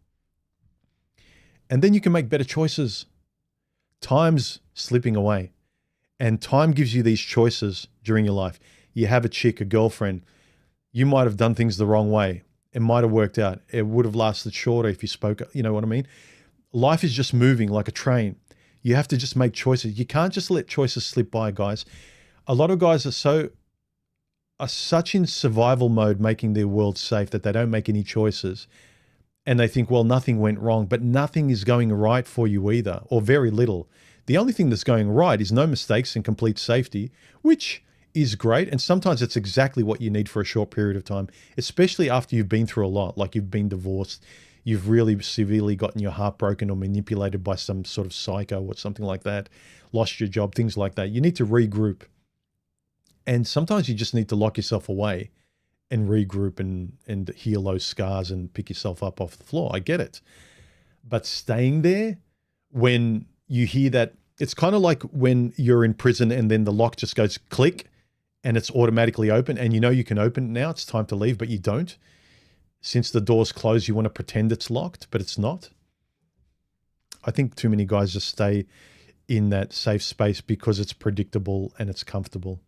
Speaker 1: And then you can make better choices. Time's slipping away, and time gives you these choices during your life. You have a chick, a girlfriend. You might have done things the wrong way. It might have worked out. It would have lasted shorter if you spoke, you know what I mean? Life is just moving like a train. You have to just make choices. You can't just let choices slip by, guys. A lot of guys are such in survival mode, making their world safe, that they don't make any choices. And they think, well, nothing went wrong, but nothing is going right for you either, or very little. The only thing that's going right is no mistakes and complete safety, which is great. And sometimes it's exactly what you need for a short period of time, especially after you've been through a lot, like you've been divorced, you've really severely gotten your heart broken or manipulated by some sort of psycho or something like that, lost your job, things like that. You need to regroup. And sometimes you just need to lock yourself away and regroup and heal those scars and pick yourself up off the floor. I get it. But staying there when you hear that, it's kind of like when you're in prison and then the lock just goes click and it's automatically open and you know you can open it now, it's time to leave, but you don't. Since the door's closed, you want to pretend it's locked, but it's not. I think too many guys just stay in that safe space because it's predictable and it's comfortable.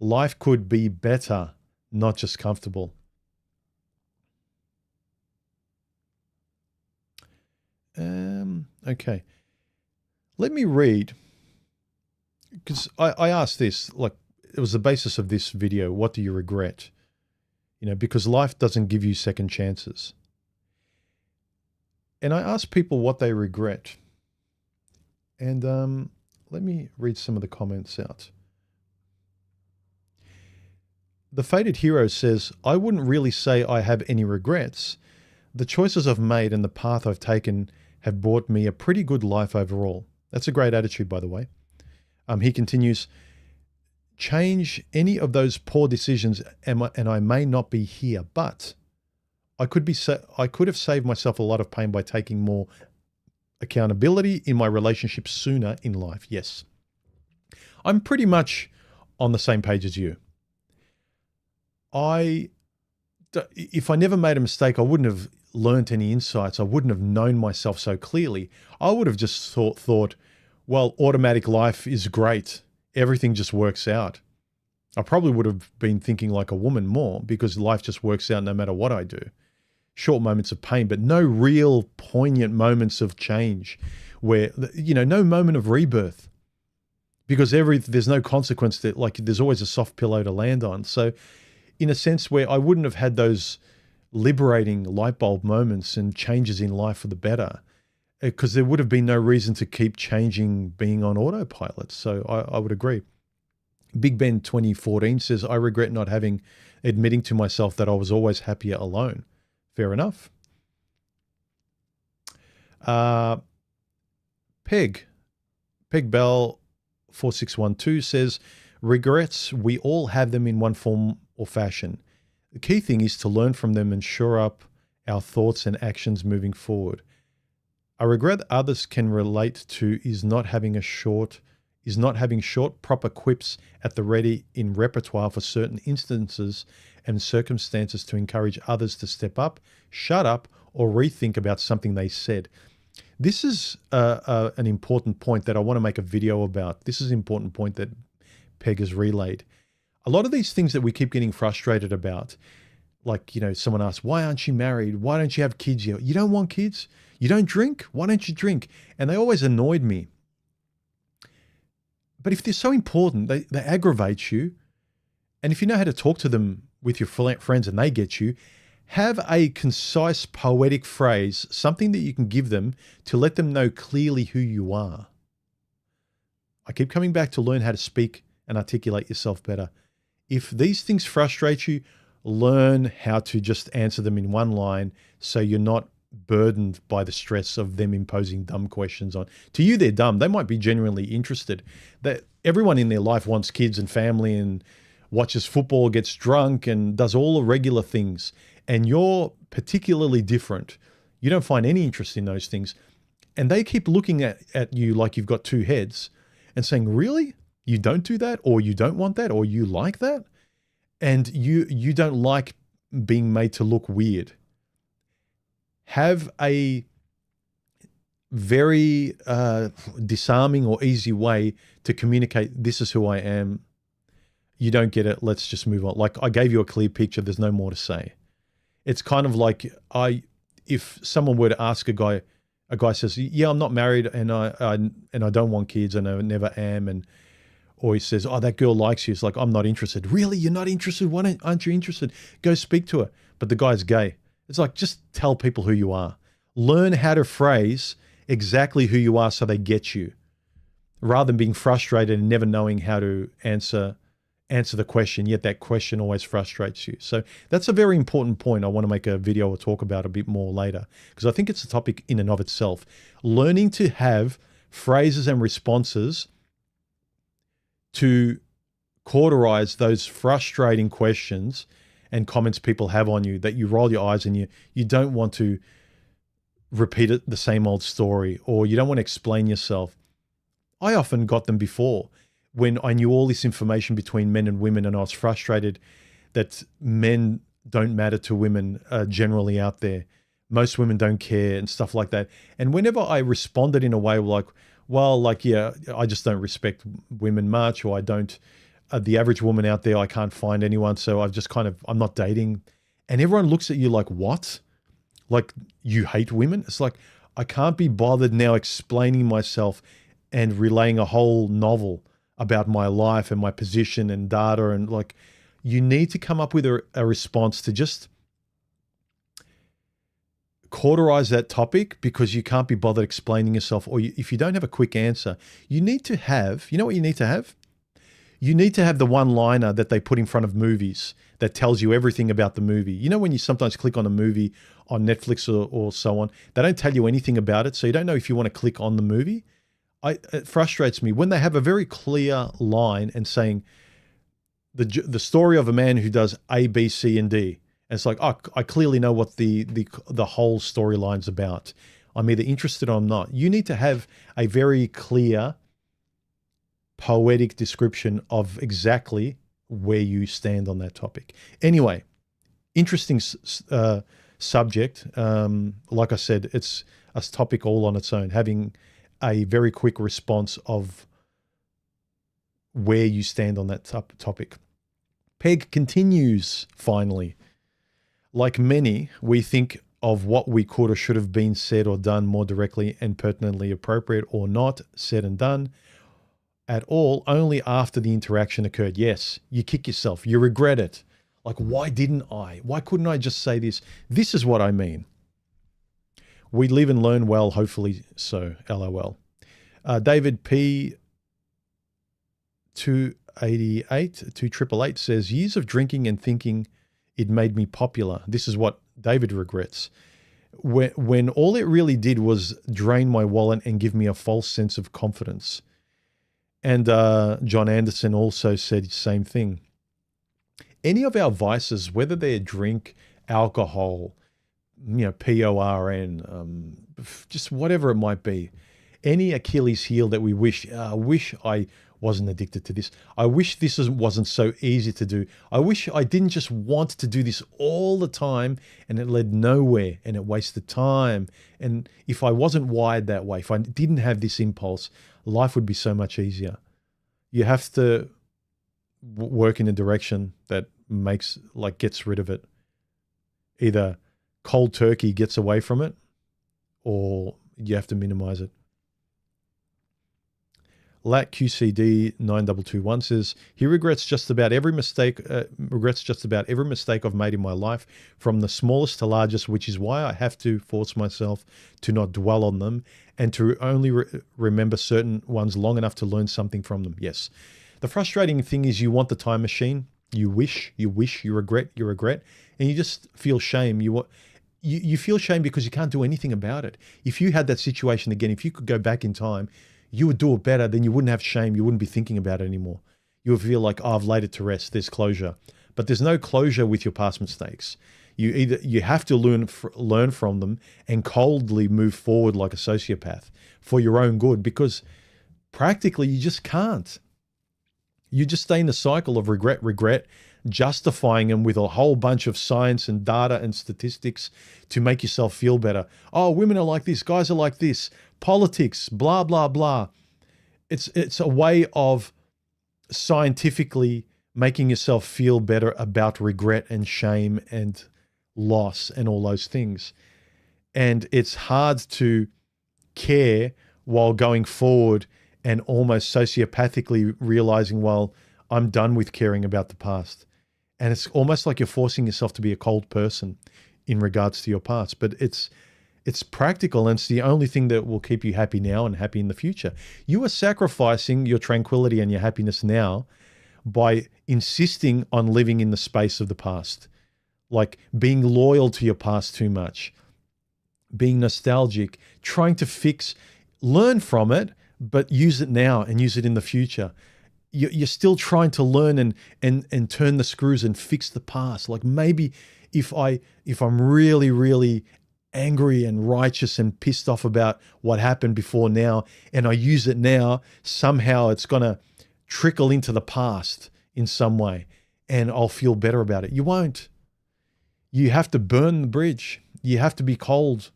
Speaker 1: Life could be better, not just comfortable. Okay. Let me read, because I asked this, like, it was the basis of this video. What do you regret? You know, because life doesn't give you second chances. And I asked people what they regret. And let me read some of the comments out. The Faded Hero says, I wouldn't really say I have any regrets. The choices I've made and the path I've taken have brought me a pretty good life overall. That's a great attitude, by the way. He continues, change any of those poor decisions and I may not be here, but I could have saved myself a lot of pain by taking more accountability in my relationships sooner in life. Yes. I'm pretty much on the same page as you. If I never made a mistake, I wouldn't have learned any insights. I wouldn't have known myself so clearly. I would have just thought, well, automatic life is great. Everything just works out. I probably would have been thinking like a woman more because life just works out no matter what I do. Short moments of pain, but no real poignant moments of change where, you know, no moment of rebirth because there's no consequence that, like, there's always a soft pillow to land on. So in a sense where I wouldn't have had those liberating light bulb moments and changes in life for the better, because there would have been no reason to keep changing being on autopilot. So I would agree. Big Ben 2014 says, I regret not admitting to myself that I was always happier alone. Fair enough. Peg Bell 4612 says, regrets, we all have them in one form or fashion. The key thing is to learn from them and shore up our thoughts and actions moving forward. A regret others can relate to is not having short proper quips at the ready in repertoire for certain instances and circumstances to encourage others to step up, shut up, or rethink about something they said. This is an important point that I want to make a video about. This is an important point that Peg has relayed. A lot of these things that we keep getting frustrated about, like, you know, someone asks, why aren't you married? Why don't you have kids yet? You don't want kids? You don't drink? Why don't you drink? And they always annoyed me. But if they're so important, they aggravate you. And if you know how to talk to them with your friends and they get you, have a concise, poetic phrase, something that you can give them to let them know clearly who you are. I keep coming back to learn how to speak and articulate yourself better. If these things frustrate you, learn how to just answer them in one line so you're not burdened by the stress of them imposing dumb questions on. To you, they're dumb. They might be genuinely interested. That everyone in their life wants kids and family and watches football, gets drunk and does all the regular things. And you're particularly different. You don't find any interest in those things. And they keep looking at you like you've got two heads and saying, really? You don't do that, or you don't want that, or you like that? And you don't like being made to look weird. Have a very disarming or easy way to communicate, this is who I am. You don't get it, let's just move on. Like, I gave you a clear picture, there's no more to say. It's kind of like if someone were to ask a guy says, yeah, I'm not married and I don't want kids and I never am, or he says, oh, that girl likes you. It's like, I'm not interested. Really? You're not interested? Why aren't you interested? Go speak to her. But the guy's gay. It's like, just tell people who you are. Learn how to phrase exactly who you are so they get you, rather than being frustrated and never knowing how to answer answer the question, yet that question always frustrates you. So that's a very important point I want to make a video or talk about a bit more later, because I think it's a topic in and of itself. Learning to have phrases and responses to cauterize those frustrating questions and comments people have on you that you roll your eyes and you don't want to repeat it, the same old story, or you don't want to explain yourself. I often got them before when I knew all this information between men and women, and I was frustrated that men don't matter to women generally out there. Most women don't care and stuff like that. And whenever I responded in a way like, well, like, yeah, I just don't respect women much, or I don't, the average woman out there, I can't find anyone. So I've just I'm not dating. And everyone looks at you like, what? Like, you hate women? It's like, I can't be bothered now explaining myself and relaying a whole novel about my life and my position and data. And like, you need to come up with a response to just cauterize that topic, because you can't be bothered explaining yourself. Or if you don't have a quick answer, you need to have, you know what you need to have? You need to have the one-liner that they put in front of movies that tells you everything about the movie. You know, when you sometimes click on a movie on Netflix or so on, they don't tell you anything about it. So you don't know if you want to click on the movie. It frustrates me when they have a very clear line and saying the story of a man who does A, B, C, and D. And it's like, oh, I clearly know what the whole storyline's about. I'm either interested or I'm not. You need to have a very clear, poetic description of exactly where you stand on that topic. Anyway, interesting subject. Like I said, it's a topic all on its own, having a very quick response of where you stand on that topic. Peg continues, finally. Like many, we think of what we could or should have been said or done more directly and pertinently appropriate, or not said and done at all, only after the interaction occurred. Yes, you kick yourself. You regret it. Like, why didn't I? Why couldn't I just say this? This is what I mean. We live and learn well, hopefully so, LOL. David P. 2888 says, years of drinking and thinking it made me popular. This is what David regrets. When all it really did was drain my wallet and give me a false sense of confidence. And John Anderson also said the same thing. Any of our vices, whether they're drink, alcohol, PORN, just whatever it might be, any Achilles heel that we wish I wasn't addicted to this. I wish this wasn't so easy to do. I wish I didn't just want to do this all the time and it led nowhere and it wasted time. And if I wasn't wired that way, if I didn't have this impulse, life would be so much easier. You have to work in a direction that gets rid of it. Either cold turkey gets away from it, or you have to minimize it. Lat QCD 9221 says he regrets just about every mistake. I've made in my life, from the smallest to largest, which is why I have to force myself to not dwell on them and to only remember certain ones long enough to learn something from them. Yes, the frustrating thing is you want the time machine. You wish, you regret, and you just feel shame. You feel shame because you can't do anything about it. If you had that situation again, if you could go back in time, you would do it better. Then you wouldn't have shame. You wouldn't be thinking about it anymore. You would feel like, oh, I've laid it to rest. There's closure. But there's no closure with your past mistakes. You have to learn from them and coldly move forward like a sociopath for your own good, because practically you just can't. You just stay in the cycle of regret, justifying them with a whole bunch of science and data and statistics to make yourself feel better. Oh, women are like this, guys are like this, politics, blah, blah, blah. It's a way of scientifically making yourself feel better about regret and shame and loss and all those things. And it's hard to care while going forward and almost sociopathically realizing, well, I'm done with caring about the past. And it's almost like you're forcing yourself to be a cold person in regards to your past. But it's practical, and it's the only thing that will keep you happy now and happy in the future. You are sacrificing your tranquility and your happiness now by insisting on living in the space of the past, like being loyal to your past too much, being nostalgic, trying to fix, learn from it, but use it now and use it in the future. You're still trying to learn and turn the screws and fix the past. Like maybe if I'm really, really angry and righteous and pissed off about what happened before now, and I use it now, somehow it's going to trickle into the past in some way and I'll feel better about it. You won't. You have to burn the bridge. You have to be cold.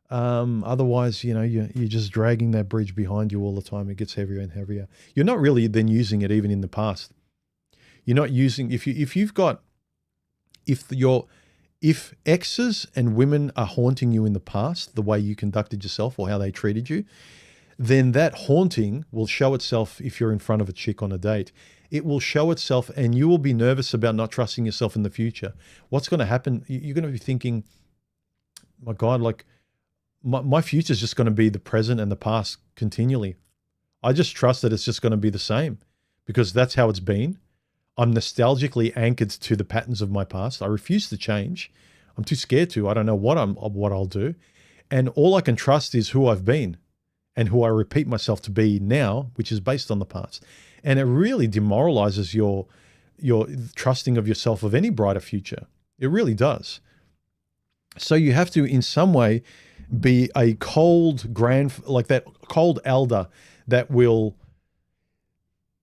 Speaker 1: Otherwise, you're just dragging that bridge behind you all the time. It gets heavier and heavier. You're not really then using it even in the past. You're not using, if exes and women are haunting you in the past, the way you conducted yourself or how they treated you, then that haunting will show itself if you're in front of a chick on a date. It will show itself and you will be nervous about not trusting yourself in the future. What's going to happen? You're going to be thinking, my God, like my future is just going to be the present and the past continually. I just trust that it's just going to be the same because that's how it's been. I'm nostalgically anchored to the patterns of my past. I refuse to change. I'm too scared to. I don't know what I'll do. And all I can trust is who I've been and who I repeat myself to be now, which is based on the past. And it really demoralizes your trusting of yourself of any brighter future. It really does. So you have to, in some way, be a cold like that cold elder that will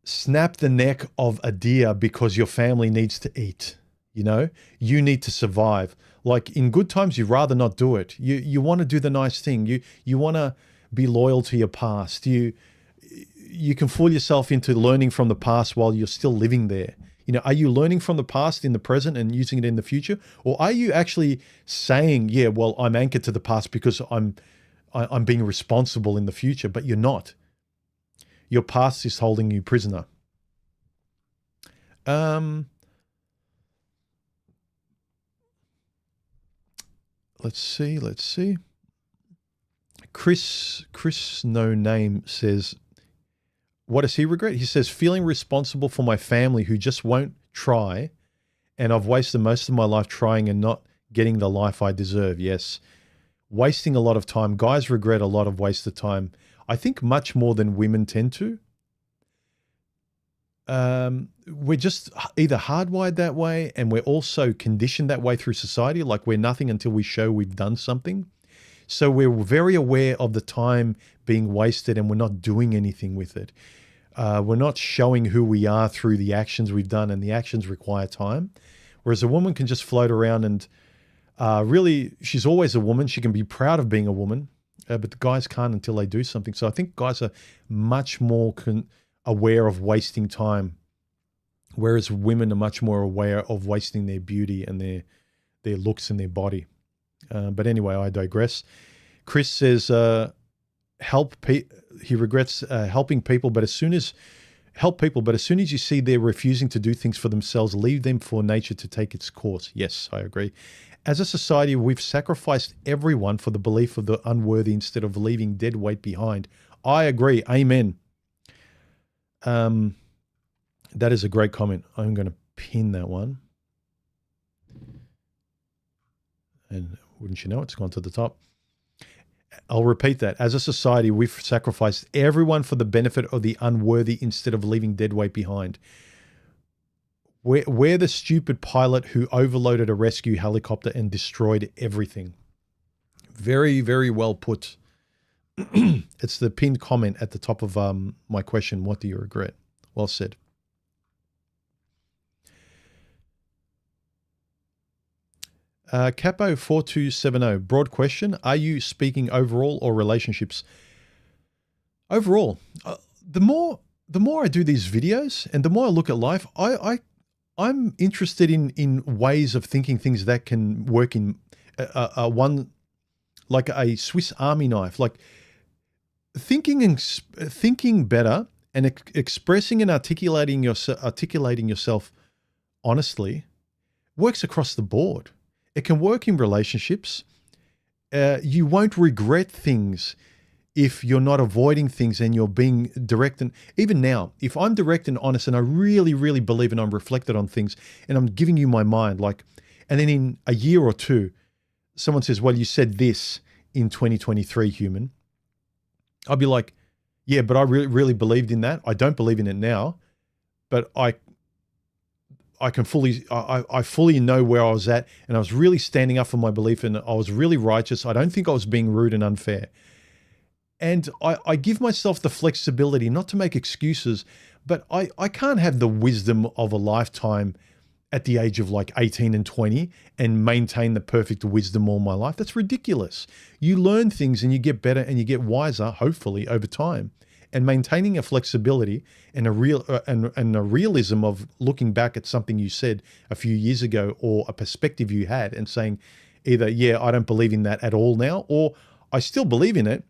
Speaker 1: snap the neck of a deer because your family needs to eat. You need to survive. Like in good times, you'd rather not do it. You want to do the nice thing. You want to be loyal to your past. You can fool yourself into learning from the past while you're still living there. Are you learning from the past in the present and using it in the future? Or are you actually saying, yeah, well, I'm anchored to the past because I'm being responsible in the future, but you're not. Your past is holding you prisoner. Let's see. Chris No Name says, what does he regret? He says, feeling responsible for my family who just won't try, and I've wasted most of my life trying and not getting the life I deserve. Yes. Wasting a lot of time. Guys regret a lot of wasted time. I think much more than women tend to. We're just either hardwired that way and we're also conditioned that way through society. Like we're nothing until we show we've done something. So we're very aware of the time being wasted and we're not doing anything with it. We're not showing who we are through the actions we've done, and the actions require time. Whereas a woman can just float around and really, she's always a woman. She can be proud of being a woman, but the guys can't until they do something. So I think guys are much more aware of wasting time, whereas women are much more aware of wasting their beauty and their looks and their body. But anyway, I digress. Chris says, he regrets helping people, but as soon as you see they're refusing to do things for themselves, leave them for nature to take its course. Yes, I agree. As a society, we've sacrificed everyone for the belief of the unworthy instead of leaving dead weight behind. I agree. Amen. That is a great comment. I'm going to pin that one. And wouldn't you know, it's gone to the top. I'll repeat that. As a society, we've sacrificed everyone for the benefit of the unworthy instead of leaving dead weight behind. We're the stupid pilot who overloaded a rescue helicopter and destroyed everything. Very, very well put. It's the pinned comment at the top of my question, what do you regret? Well said. Capo4270, broad question. Are you speaking overall or relationships? Overall. The more I do these videos and the more I look at life, I'm interested in ways of thinking things that can work in one, like a Swiss Army knife, like thinking better and expressing and articulating yourself honestly works across the board. It can work in relationships. You won't regret things if you're not avoiding things and you're being direct. And even now, if I'm direct and honest and I really, really believe and I'm reflected on things and I'm giving you my mind, like, and then in a year or two, someone says, well, you said this in 2023, human. I'll be like, yeah, but I really, really believed in that. I don't believe in it now, but I fully know where I was at, and I was really standing up for my belief, and I was really righteous. I don't think I was being rude and unfair. And I give myself the flexibility not to make excuses, but I can't have the wisdom of a lifetime at the age of like 18 and 20 and maintain the perfect wisdom all my life. That's ridiculous. You learn things and you get better and you get wiser, hopefully, over time. And maintaining a flexibility and a realism of looking back at something you said a few years ago or a perspective you had and saying either, yeah, I don't believe in that at all now, or I still believe in it,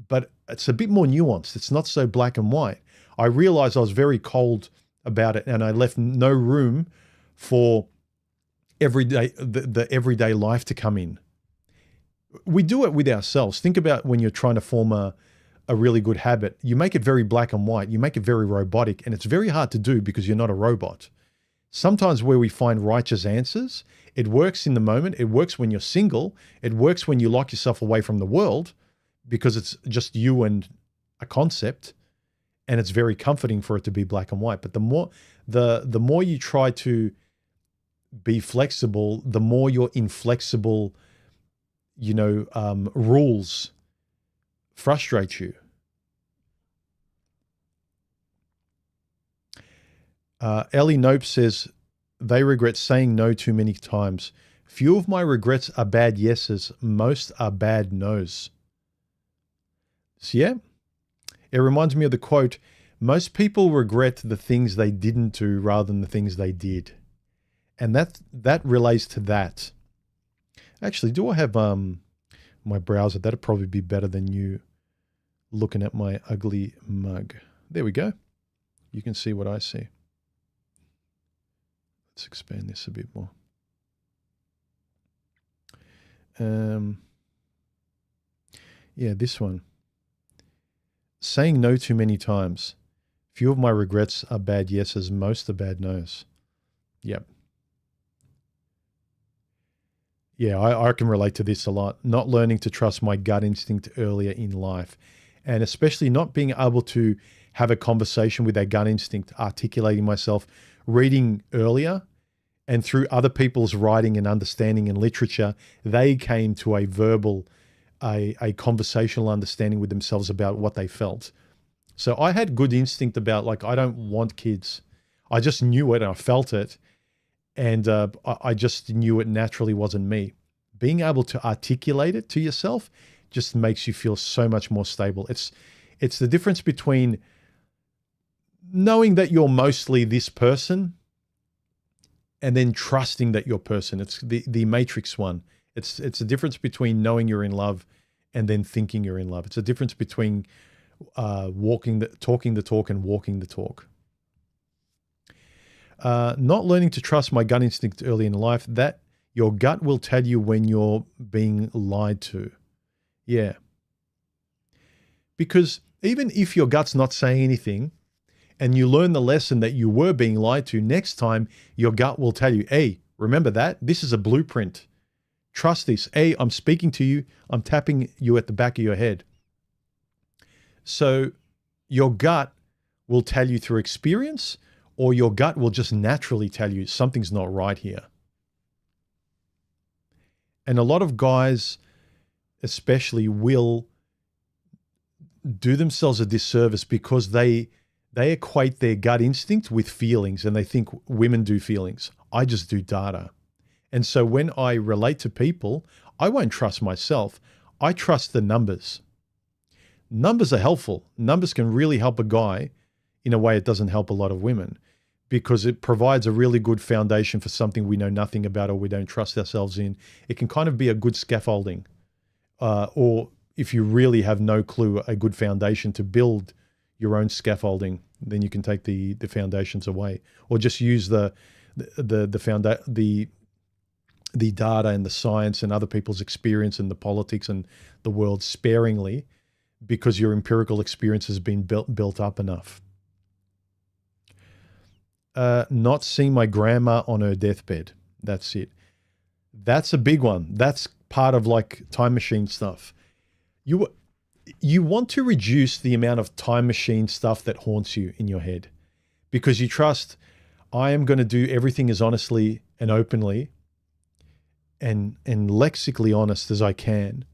Speaker 1: but it's a bit more nuanced. It's not so black and white. I realized I was very cold about it, and I left no room for the everyday life to come in. We do it with ourselves. Think about when you're trying to form a really good habit. You make it very black and white. You make it very robotic, and it's very hard to do because you're not a robot. Sometimes where we find righteous answers, it works in the moment. It works when you're single. It works when you lock yourself away from the world because it's just you and a concept, and it's very comforting for it to be black and white. But the more you try to be flexible, the more your inflexible, rules frustrate you. Ellie Nope says, they regret saying no too many times. Few of my regrets are bad yeses. Most are bad nos. So yeah, it reminds me of the quote, most people regret the things they didn't do rather than the things they did. And that relates to that. Actually, do I have my browser? That'd probably be better than you looking at my ugly mug. There we go. You can see what I see. Let's expand this a bit more. Yeah, this one. Saying no too many times. Few of my regrets are bad yeses, most are bad nos. Yep. Yeah, I can relate to this a lot. Not learning to trust my gut instinct earlier in life, and especially not being able to have a conversation with that gut instinct, articulating myself, reading earlier, and through other people's writing and understanding and literature, they came to a verbal, a conversational understanding with themselves about what they felt. So I had good instinct about, like, I don't want kids. I just knew it and I felt it. And I just knew it naturally wasn't me. Being able to articulate it to yourself just makes you feel so much more stable. It's the difference between knowing that you're mostly this person and then trusting that you're person. It's the Matrix one. It's a difference between knowing you're in love and then thinking you're in love. It's a difference between talking the talk and walking the talk. Not learning to trust my gut instinct early in life, that your gut will tell you when you're being lied to. Yeah. Because even if your gut's not saying anything and you learn the lesson that you were being lied to, next time your gut will tell you, hey, remember that? This is a blueprint. Trust this. Hey, I'm speaking to you. I'm tapping you at the back of your head. So your gut will tell you through experience, or your gut will just naturally tell you something's not right here. And a lot of guys especially will do themselves a disservice because they equate their gut instinct with feelings, and they think women do feelings. I just do data. And so when I relate to people, I won't trust myself. I trust the numbers. Numbers are helpful. Numbers can really help a guy in a way it doesn't help a lot of women, because it provides a really good foundation for something we know nothing about or we don't trust ourselves in. It can kind of be a good scaffolding, or if you really have no clue, a good foundation to build your own scaffolding. Then you can take the foundations away, or just use the data and the science and other people's experience and the politics and the world sparingly. because your empirical experience has been built up enough. Not seeing my grandma on her deathbed. That's it. That's a big one. That's part of like time machine stuff. You want to reduce the amount of time machine stuff that haunts you in your head, because you trust, I am going to do everything as honestly and openly and lexically honest as I can,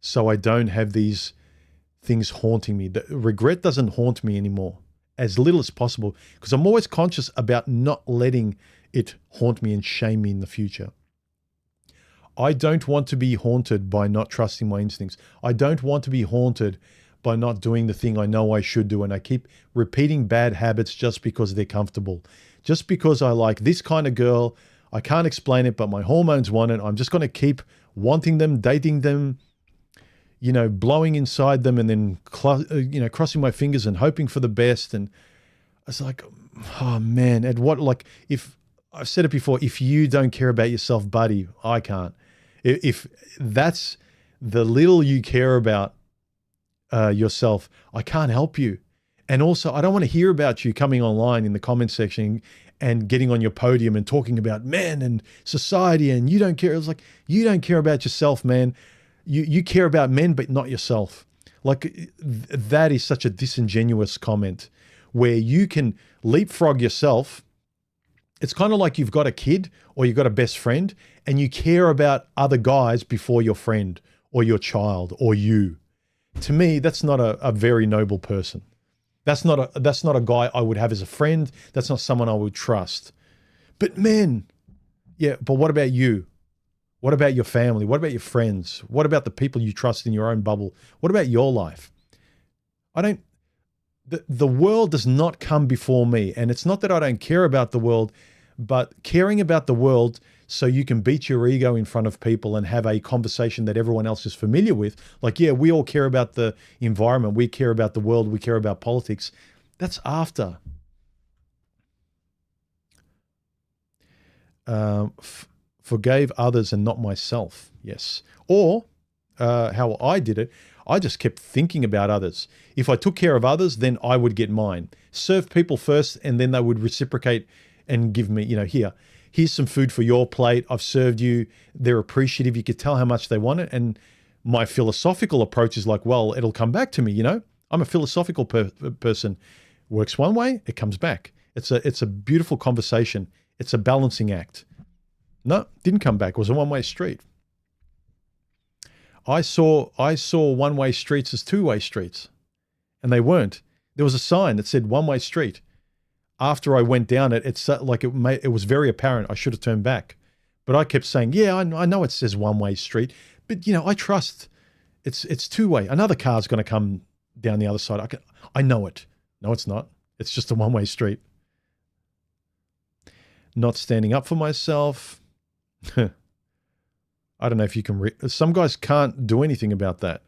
Speaker 1: so I don't have these things haunting me. The regret doesn't haunt me anymore, as little as possible, because I'm always conscious about not letting it haunt me and shame me in the future. I don't want to be haunted by not trusting my instincts. I don't want to be haunted by not doing the thing I know I should do, and I keep repeating bad habits just because they're comfortable. Just because I like this kind of girl, I can't explain it, but my hormones want it. I'm just going to keep wanting them, dating them, blowing inside them, and then, crossing my fingers and hoping for the best. And it's like, oh man, if I've said it before, if you don't care about yourself, buddy, I can't. If that's the little you care about yourself, I can't help you. And also, I don't want to hear about you coming online in the comment section and getting on your podium and talking about men and society, and you don't care. It's like, you don't care about yourself, man. You care about men, but not yourself. Like, that is such a disingenuous comment where you can leapfrog yourself. It's kind of like you've got a kid or you've got a best friend and you care about other guys before your friend or your child or you. To me, that's not a very noble person. That's not a guy I would have as a friend. That's not someone I would trust. But men, yeah, but what about you? What about your family? What about your friends? What about the people you trust in your own bubble? What about your life? The world does not come before me. And it's not that I don't care about the world, but caring about the world so you can beat your ego in front of people and have a conversation that everyone else is familiar with. Like, yeah, we all care about the environment. We care about the world. We care about politics. That's after. Forgave others and not myself. Yes. Or how I did it, I just kept thinking about others. If I took care of others, then I would get mine. Serve people first, and then they would reciprocate and give me, here's some food for your plate. I've served you. They're appreciative. You could tell how much they want it. And my philosophical approach is like, well, it'll come back to me. I'm a philosophical person. Works one way, it comes back. It's a beautiful conversation. It's a balancing act. No, didn't come back. It was a one-way street. I saw one-way streets as two-way streets, and they weren't. There was a sign that said one-way street. After I went down it, it was very apparent I should have turned back. But I kept saying, yeah, I know it says one-way street, but I trust it's two-way. Another car's going to come down the other side. I know it. No, it's not. It's just a one-way street. Not standing up for myself. I don't know if you can some guys can't do anything about that.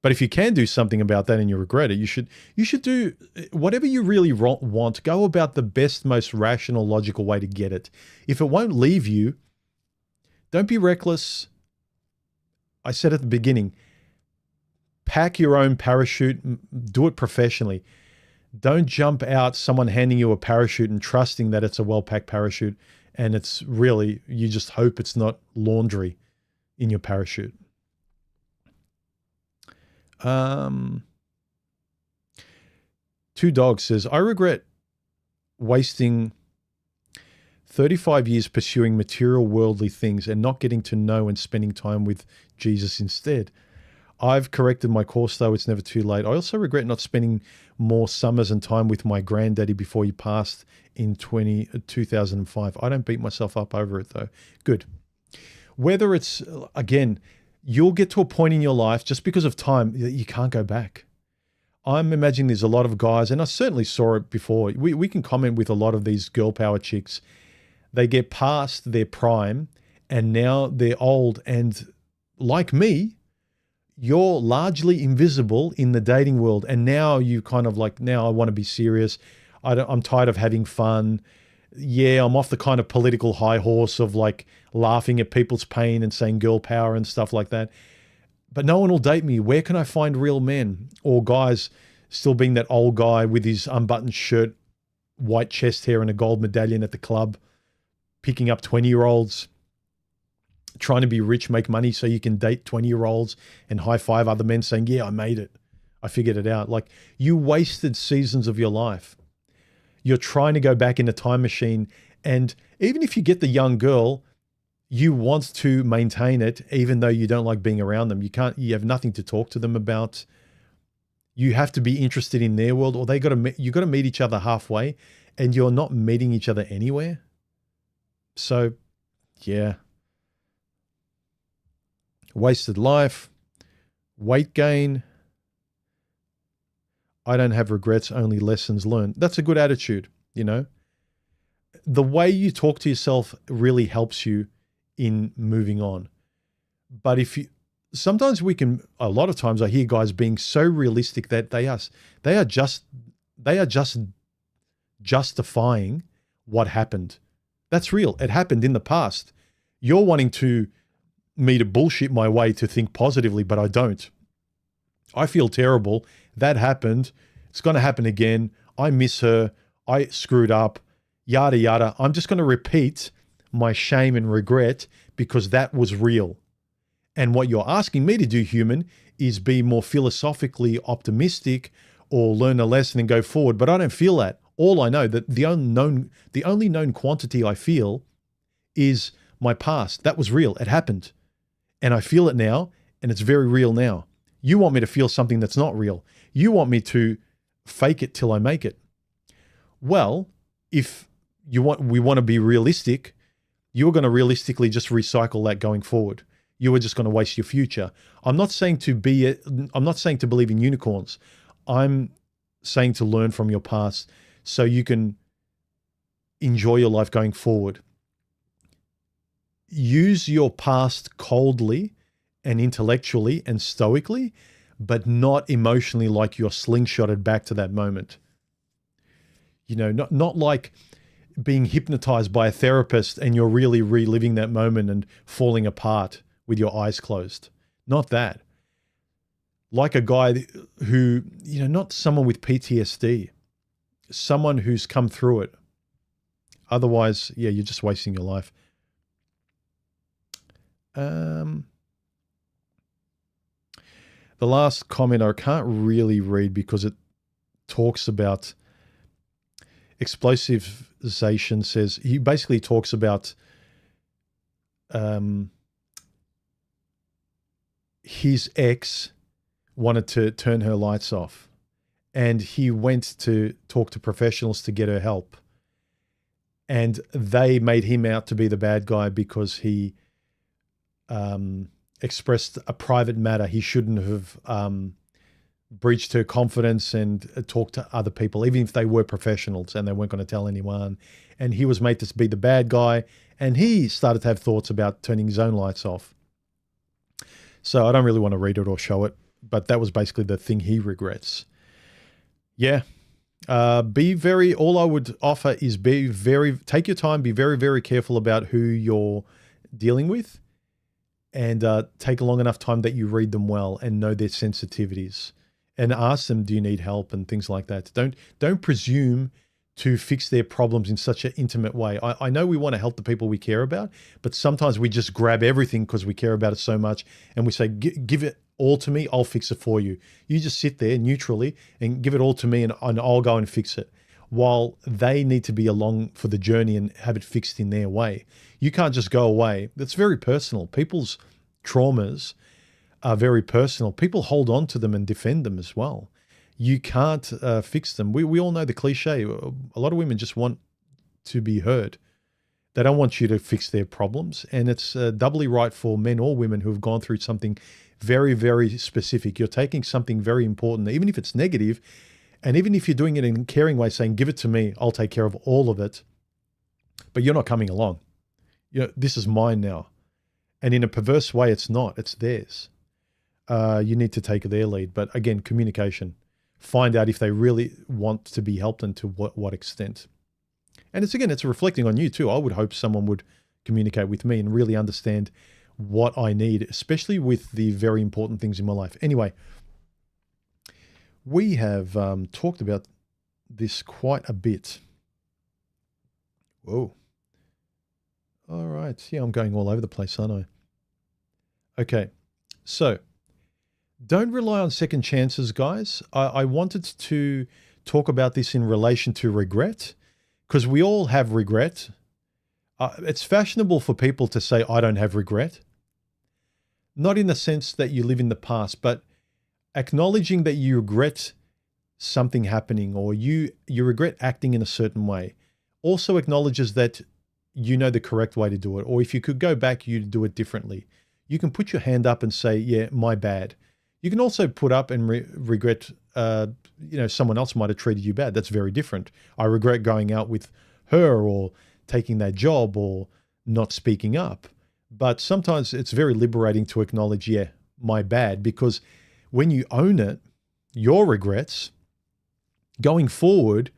Speaker 1: But if you can do something about that and you regret it, you should do whatever you really want. Go about the best, most rational, logical way to get it. If it won't leave you, don't be reckless. I said at the beginning, pack your own parachute, do it professionally. Don't jump out, someone handing you a parachute and trusting that it's a well-packed parachute, and it's really, you just hope it's not laundry in your parachute. Two Dogs says, I regret wasting 35 years pursuing material worldly things and not getting to know and spending time with Jesus instead. I've corrected my course, though. It's never too late. I also regret not spending more summers and time with my granddaddy before he passed in 2005. I don't beat myself up over it, though. Good. Whether it's, again, you'll get to a point in your life just because of time that you can't go back. I'm imagining there's a lot of guys, and I certainly saw it before. We can comment with a lot of these girl power chicks. They get past their prime and now they're old, and like me, you're largely invisible in the dating world. And now you kind of like, now I want to be serious. I'm tired of having fun. Yeah, I'm off the kind of political high horse of like laughing at people's pain and saying girl power and stuff like that. but no one will date me. Where can I find real men? Or guys still being that old guy with his unbuttoned shirt, white chest hair and a gold medallion at the club, picking up 20-year-olds, trying to be rich, make money so you can date 20-year-olds and high five other men saying, yeah, I made it. I figured it out. Like, you wasted seasons of your life. You're trying to go back in a time machine. And even if you get the young girl, you want to maintain it, even though you don't like being around them. You have nothing to talk to them about. You have to be interested in their world, or you got to meet each other halfway, and you're not meeting each other anywhere. So, yeah. Wasted life, weight gain. I don't have regrets, only lessons learned. That's a good attitude, you know. The way you talk to yourself really helps you in moving on. But sometimes a lot of times I hear guys being so realistic that they are just justifying what happened. That's real. It happened in the past. You're wanting me to bullshit my way to think positively, but I don't. I feel terrible. That happened. It's going to happen again. I miss her. I screwed up. Yada, yada. I'm just going to repeat my shame and regret because that was real. And what you're asking me to do, human, is be more philosophically optimistic or learn a lesson and go forward. But I don't feel that. All I know that the only known quantity I feel is my past. That was real. It happened. And I feel it now, and it's very real now. You want me to feel something that's not real. You want me to fake it till I make it. Well, if we want to be realistic, you're going to realistically just recycle that going forward. You are just going to waste your future. I'm not saying to believe in unicorns. I'm saying to learn from your past so you can enjoy your life going forward. Use your past coldly and intellectually and stoically, but not emotionally, like you're slingshotted back to that moment. You know, not like being hypnotized by a therapist and you're really reliving that moment and falling apart with your eyes closed. Not that. Like a guy who, not someone with PTSD, someone who's come through it. Otherwise, yeah, you're just wasting your life. The last comment I can't really read because it talks about explosivization. Says he basically talks about his ex wanted to turn her lights off, and he went to talk to professionals to get her help, and they made him out to be the bad guy because he expressed a private matter. He shouldn't have breached her confidence and talked to other people, even if they were professionals and they weren't going to tell anyone. And he was made to be the bad guy, and he started to have thoughts about turning his own lights off. So I don't really want to read it or show it, but that was basically the thing he regrets. Yeah. All I would offer is take your time, be very, very careful about who you're dealing with, and take a long enough time that you read them well and know their sensitivities, and ask them, do you need help, and things like that. Don't presume to fix their problems in such an intimate way. I know we want to help the people we care about, but sometimes we just grab everything because we care about it so much, and we say, give it all to me, I'll fix it for you. You just sit there neutrally and give it all to me, and I'll go and fix it, while they need to be along for the journey and have it fixed in their way. You can't just go away. That's very personal. People's traumas are very personal. People hold on to them and defend them as well. You can't fix them. We all know the cliche. A lot of women just want to be heard. They don't want you to fix their problems. And it's doubly right for men or women who have gone through something very, very specific. You're taking something very important, even if it's negative, and even if you're doing it in a caring way, saying, give it to me, I'll take care of all of it. But you're not coming along. This is mine now. And in a perverse way, it's not. It's theirs. You need to take their lead. But again, communication. Find out if they really want to be helped and to what extent. And it's reflecting on you too. I would hope someone would communicate with me and really understand what I need, especially with the very important things in my life. Anyway, we have talked about this quite a bit. Whoa. All right. Yeah, I'm going all over the place, aren't I? Okay. So don't rely on second chances, guys. I wanted to talk about this in relation to regret, because we all have regret. It's fashionable for people to say, I don't have regret. Not in the sense that you live in the past, but acknowledging that you regret something happening, or you regret acting in a certain way, also acknowledges that you know the correct way to do it. Or if you could go back, you'd do it differently. You can put your hand up and say, yeah, my bad. You can also put up and regret, someone else might have treated you bad. That's very different. I regret going out with her, or taking that job, or not speaking up. But sometimes it's very liberating to acknowledge, yeah, my bad, because when you own it, your regrets, going forward,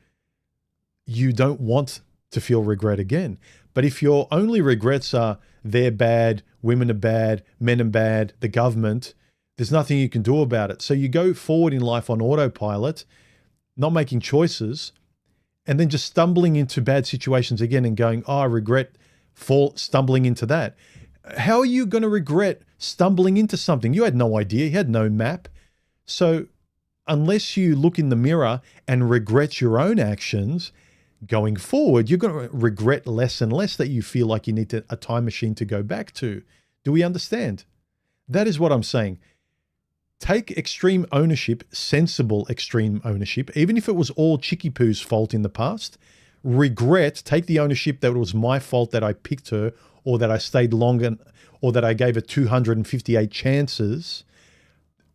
Speaker 1: you don't want to feel regret again. But if your only regrets are they're bad, women are bad, men are bad, the government, there's nothing you can do about it. So you go forward in life on autopilot, not making choices, and then just stumbling into bad situations again and going, oh, I regret stumbling into that. How are you going to regret stumbling into something? You had no idea. You had no map. So unless you look in the mirror and regret your own actions, going forward, you're going to regret less and less that you feel like you need a time machine to go back to. Do we understand? That is what I'm saying. Take extreme ownership, sensible extreme ownership, even if it was all Chicky Poo's fault in the past. Regret, take the ownership that it was my fault that I picked her, or that I stayed longer, or that I gave her 258 chances.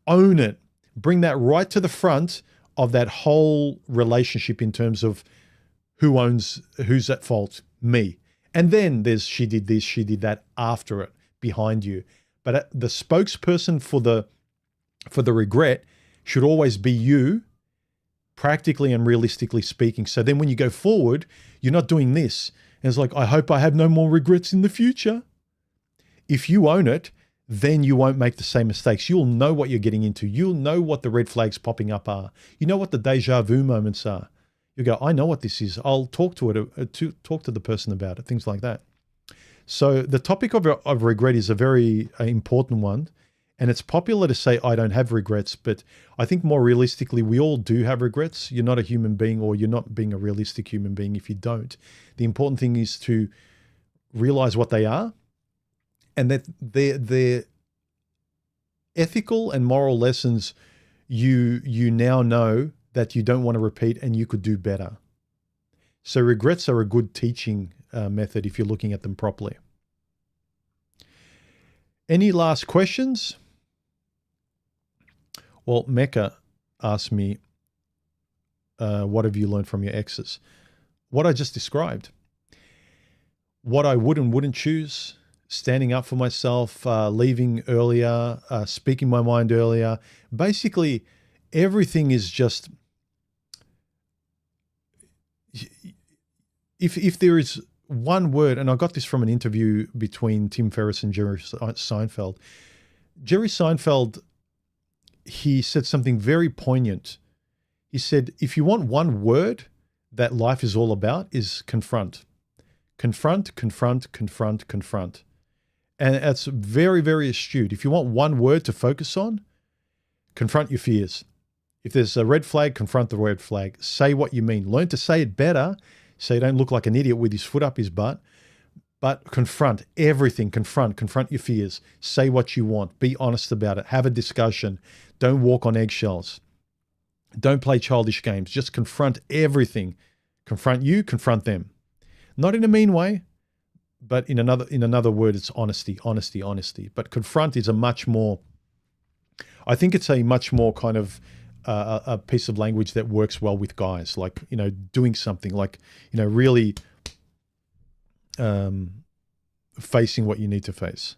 Speaker 1: Own it. Bring that right to the front of that whole relationship in terms of who's at fault? Me. And then there's she did this, she did that after it, behind you. But the spokesperson for the regret should always be you, practically and realistically speaking. So then when you go forward, you're not doing this. And it's like, I hope I have no more regrets in the future. If you own it, then you won't make the same mistakes. You'll know what you're getting into. You'll know what the red flags popping up are. You know what the deja vu moments are. You go, I know what this is. I'll talk to it, talk to the person about it, things like that. So the topic of regret is a very important one. And it's popular to say, I don't have regrets, but I think more realistically, we all do have regrets. You're not a human being, or you're not being a realistic human being if you don't. The important thing is to realize what they are, and that they're ethical and moral lessons you now know that you don't want to repeat and you could do better. So regrets are a good teaching method if you're looking at them properly. Any last questions? Well, Mecca asked me, what have you learned from your exes? What I just described. What I would and wouldn't choose, standing up for myself, leaving earlier, speaking my mind earlier. Basically, everything is just, if there is one word, and I got this from an interview between Tim Ferriss and Jerry Seinfeld. Jerry Seinfeld, he said something very poignant. He said, if you want one word that life is all about, is confront. Confront, confront, confront, confront. And that's very, very astute. If you want one word to focus on, confront your fears. If there's a red flag, confront the red flag. Say what you mean. Learn to say it better so you don't look like an idiot with his foot up his butt. But confront everything. Confront your fears. Say what you want. Be honest about it. Have a discussion. Don't walk on eggshells. Don't play childish games. Just confront everything. Confront you, confront them. Not in a mean way, but in another word, it's honesty, honesty, honesty. But confront is a much more, I think it's a much more kind of a piece of language that works well with guys, like, doing something, like, really facing what you need to face.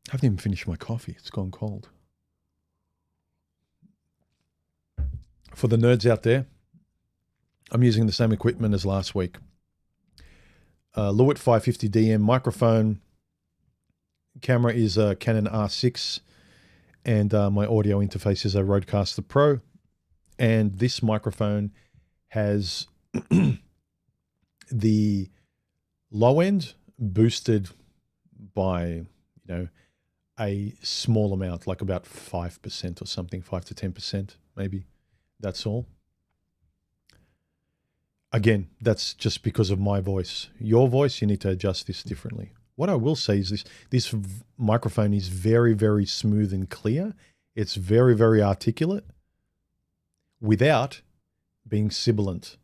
Speaker 1: I haven't even finished my coffee. It's gone cold. For the nerds out there, I'm using the same equipment as last week. Lewitt 550DM microphone. Camera is a Canon R6, and my audio interface is a Rodecaster Pro. And this microphone has the low end boosted by, a small amount, like about 5% or something, 5 to 10%, maybe. That's all. Again, that's just because of my voice. Your voice, you need to adjust this differently. What I will say is this microphone is very, very smooth and clear. It's very, very articulate without being sibilant.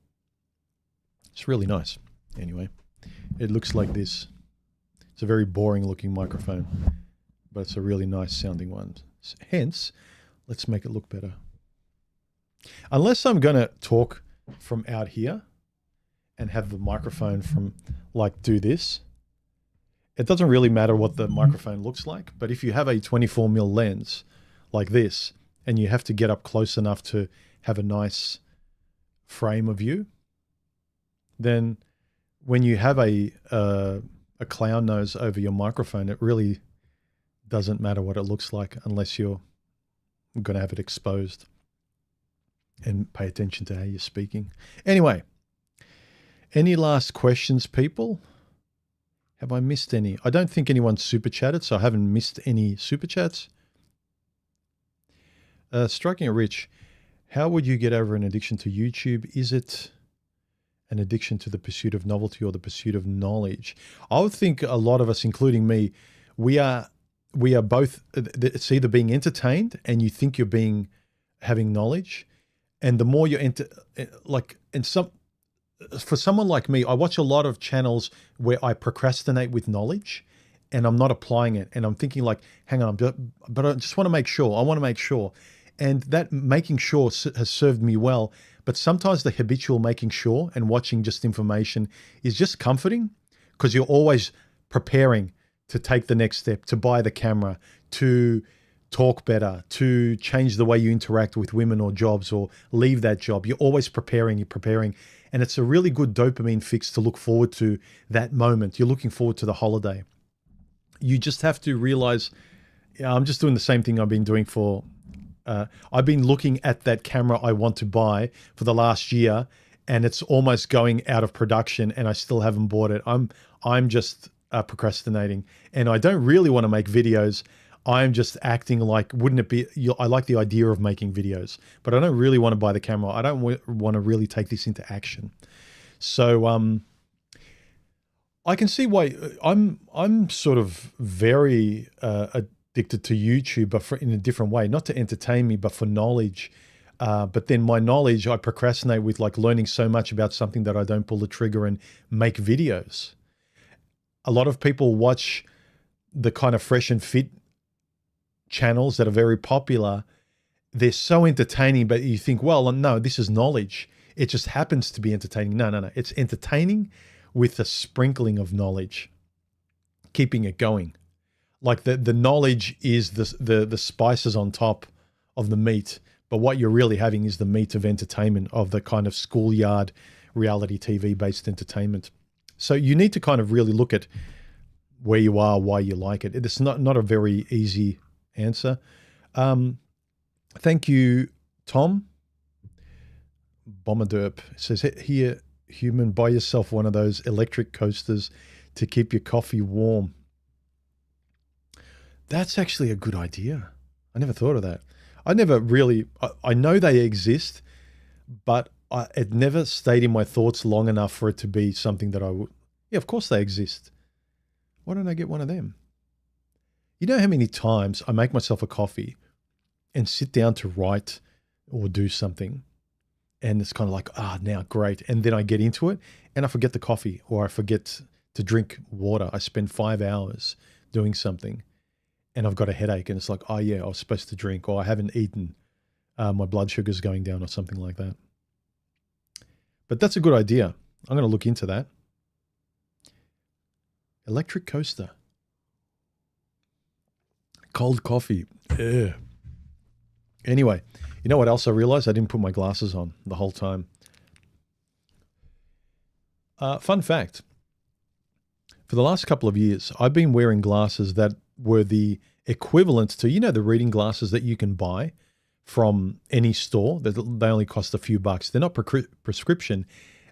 Speaker 1: It's really nice. Anyway, it looks like this. It's a very boring looking microphone, but it's a really nice sounding one. Hence, let's make it look better. Unless I'm going to talk from out here and have the microphone from like do this, it doesn't really matter what the microphone looks like. But if you have a 24mm lens like this, and you have to get up close enough to have a nice frame of you, then when you have a clown nose over your microphone, it really doesn't matter what it looks like unless you're going to have it exposed and pay attention to how you're speaking. Anyway, any last questions, people? Have I missed any? I don't think anyone's super chatted, so I haven't missed any super chats. Striking it rich, how would you get over an addiction to YouTube? Is it an addiction to the pursuit of novelty or the pursuit of knowledge? I would think a lot of us, including me, we are both. It's either being entertained and you think you're having knowledge, and the more you're for someone like me, I watch a lot of channels where I procrastinate with knowledge and I'm not applying it. And I'm thinking like, hang on, but I just want to make sure. I want to make sure. And that making sure has served me well. But sometimes the habitual making sure and watching just information is just comforting, because you're always preparing to take the next step, to buy the camera, to talk better, to change the way you interact with women or jobs or leave that job. You're always preparing, And it's a really good dopamine fix to look forward to that moment. You're looking forward to the holiday. You just have to realize, I'm just doing the same thing I've been doing I've been looking at that camera I want to buy for the last year, and it's almost going out of production and I still haven't bought it. I'm just procrastinating, and I don't really want to make videos. I'm just acting like, wouldn't it be, I like the idea of making videos, but I don't really want to buy the camera. I don't want to really take this into action. So I can see why I'm sort of very addicted to YouTube, but in a different way, not to entertain me, but for knowledge. But then my knowledge, I procrastinate with like learning so much about something that I don't pull the trigger and make videos. A lot of people watch the kind of fresh and fit channels that are very popular. They're so entertaining, but you think, well, no, this is knowledge. It just happens to be entertaining. No. It's entertaining with a sprinkling of knowledge, keeping it going. Like the knowledge is the spices on top of the meat, but what you're really having is the meat of entertainment, of the kind of schoolyard reality TV based entertainment. So you need to kind of really look at where you are, why you like it. It's not a very easy answer. Thank you, Tom. Bomberderp says, here, human, buy yourself one of those electric coasters to keep your coffee warm. That's actually a good idea. I never thought of that. I never really, I know they exist, but it never stayed in my thoughts long enough for it to be something that I would, yeah, of course they exist. Why don't I get one of them? You know how many times I make myself a coffee and sit down to write or do something, and it's kind of like, now great. And then I get into it and I forget the coffee, or I forget to drink water. I spend 5 hours doing something and I've got a headache, and it's like, oh yeah, I was supposed to drink, or I haven't eaten. My blood sugar's going down or something like that. But that's a good idea. I'm going to look into that. Electric coaster. Cold coffee. Ugh. Anyway, you know what else I realized? I didn't put my glasses on the whole time. Fun fact. For the last couple of years, I've been wearing glasses that were the equivalent to, the reading glasses that you can buy from any store. They only cost a few bucks. They're not prescription.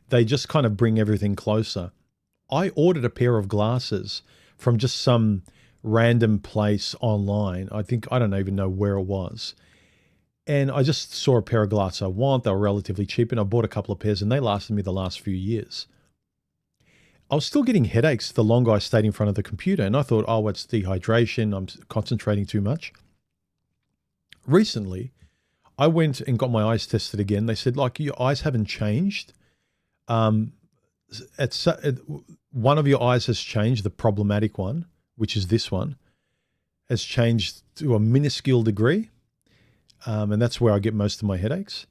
Speaker 1: They just kind of bring everything closer. I ordered a pair of glasses from just some random place online. I don't even know where it was. And I just saw a pair of glasses I want. They were relatively cheap, and I bought a couple of pairs, and they lasted me the last few years. I was still getting headaches the longer I stayed in front of the computer, and I thought, oh, it's dehydration. I'm concentrating too much. Recently, I went and got my eyes tested again. They said, like, your eyes haven't changed. One of your eyes has changed, the problematic one, which is this one, has changed to a minuscule degree. And that's where I get most of my headaches.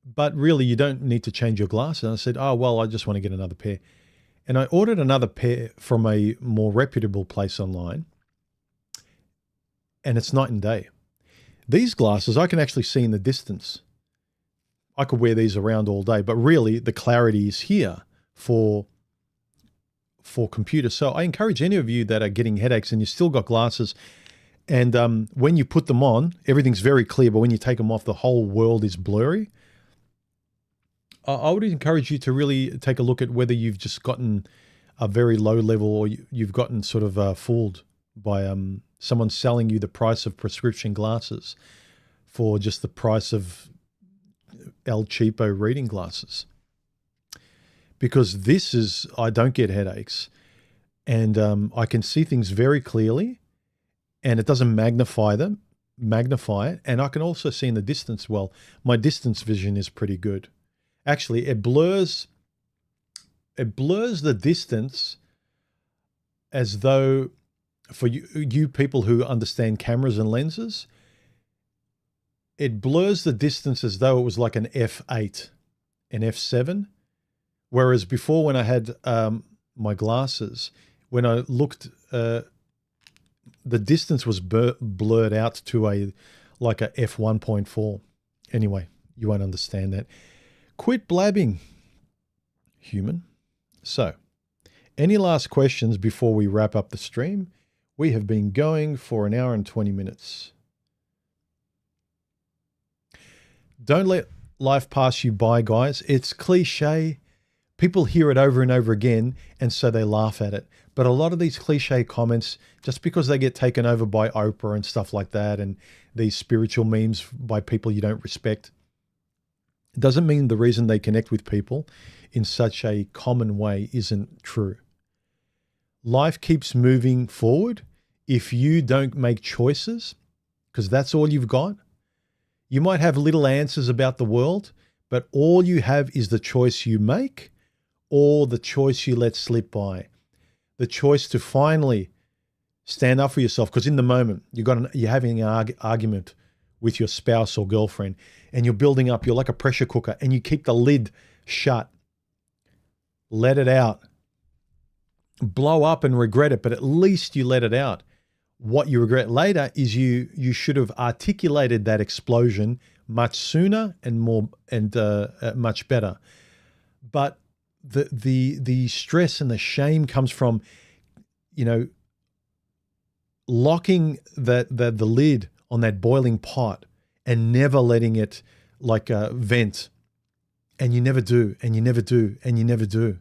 Speaker 1: But really, you don't need to change your glasses. And I said, oh, well, I just want to get another pair. And I ordered another pair from a more reputable place online. And it's night and day. These glasses, I can actually see in the distance. I could wear these around all day, but really the clarity is here for computers. So I encourage any of you that are getting headaches and you still got glasses, and when you put them on, everything's very clear, but when you take them off, the whole world is blurry. I would encourage you to really take a look at whether you've just gotten a very low level, or you've gotten sort of fooled by someone selling you the price of prescription glasses for just the price of El Cheapo reading glasses. Because I don't get headaches, and I can see things very clearly, and it doesn't magnify it, and I can also see in the distance well. My distance vision is pretty good. Actually, it blurs the distance as though, for you people who understand cameras and lenses, it blurs the distance as though it was like an f8, an f7. Whereas before, when I had my glasses, when I looked, the distance was blurred out to a f1.4. Anyway, you won't understand that. Quit blabbing, human. So, any last questions before we wrap up the stream? We have been going for 1 hour and 20 minutes. Don't let life pass you by, guys. It's cliche. People hear it over and over again, and so they laugh at it. But a lot of these cliche comments, just because they get taken over by Oprah and stuff like that, and these spiritual memes by people you don't respect, doesn't mean the reason they connect with people in such a common way isn't true. Life keeps moving forward if you don't make choices, because that's all you've got. You might have little answers about the world, but all you have is the choice you make or the choice you let slip by. The choice to finally stand up for yourself, because in the moment you're having an argument with your spouse or girlfriend, and you're building up, you're like a pressure cooker, and you keep the lid shut. Let it out. Blow up and regret it, but at least you let it out. What you regret later is you should have articulated that explosion much sooner and more and much better. But the stress and the shame comes from, locking the lid on that boiling pot and never letting it vent. And you never do, and you never do, and you never do.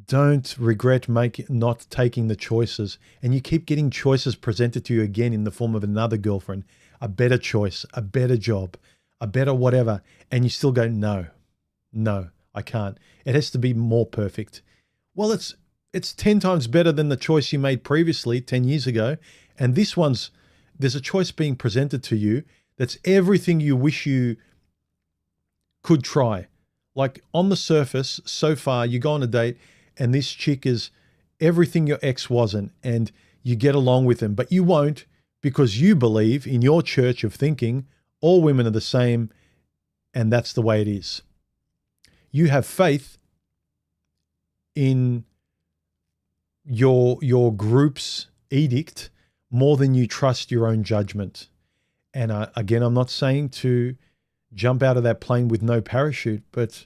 Speaker 1: Don't regret not taking the choices, and you keep getting choices presented to you again in the form of another girlfriend, a better choice, a better job, a better whatever, and you still go, no, I can't. It has to be more perfect. Well, it's 10 times better than the choice you made previously 10 years ago, and there's a choice being presented to you that's everything you wish you could try. Like on the surface, so far, you go on a date, and this chick is everything your ex wasn't, and you get along with them, but you won't, because you believe in your church of thinking all women are the same, and that's the way it is. You have faith in your group's edict more than you trust your own judgment. And again, I'm not saying to jump out of that plane with no parachute, but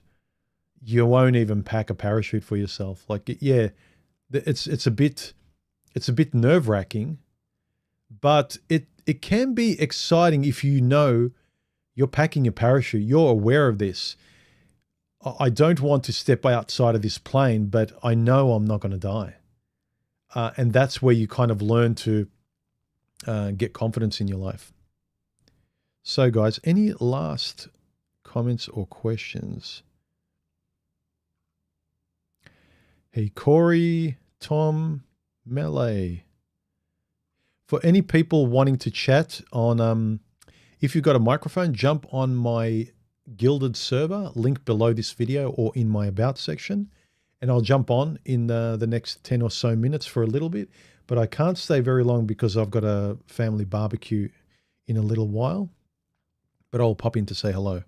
Speaker 1: you won't even pack a parachute for yourself. Like, yeah, it's a bit nerve-wracking, but it can be exciting if you know you're packing your parachute, you're aware of this. I don't want to step outside of this plane, but I know I'm not going to die. And that's where you kind of learn to get confidence in your life. So guys, any last comments or questions? Hey, Corey, Tom, Melee. For any people wanting to chat on, if you've got a microphone, jump on my Gilded server, link below this video or in my About section, and I'll jump on in the next 10 or so minutes for a little bit. But I can't stay very long because I've got a family barbecue in a little while. But I'll pop in to say hello.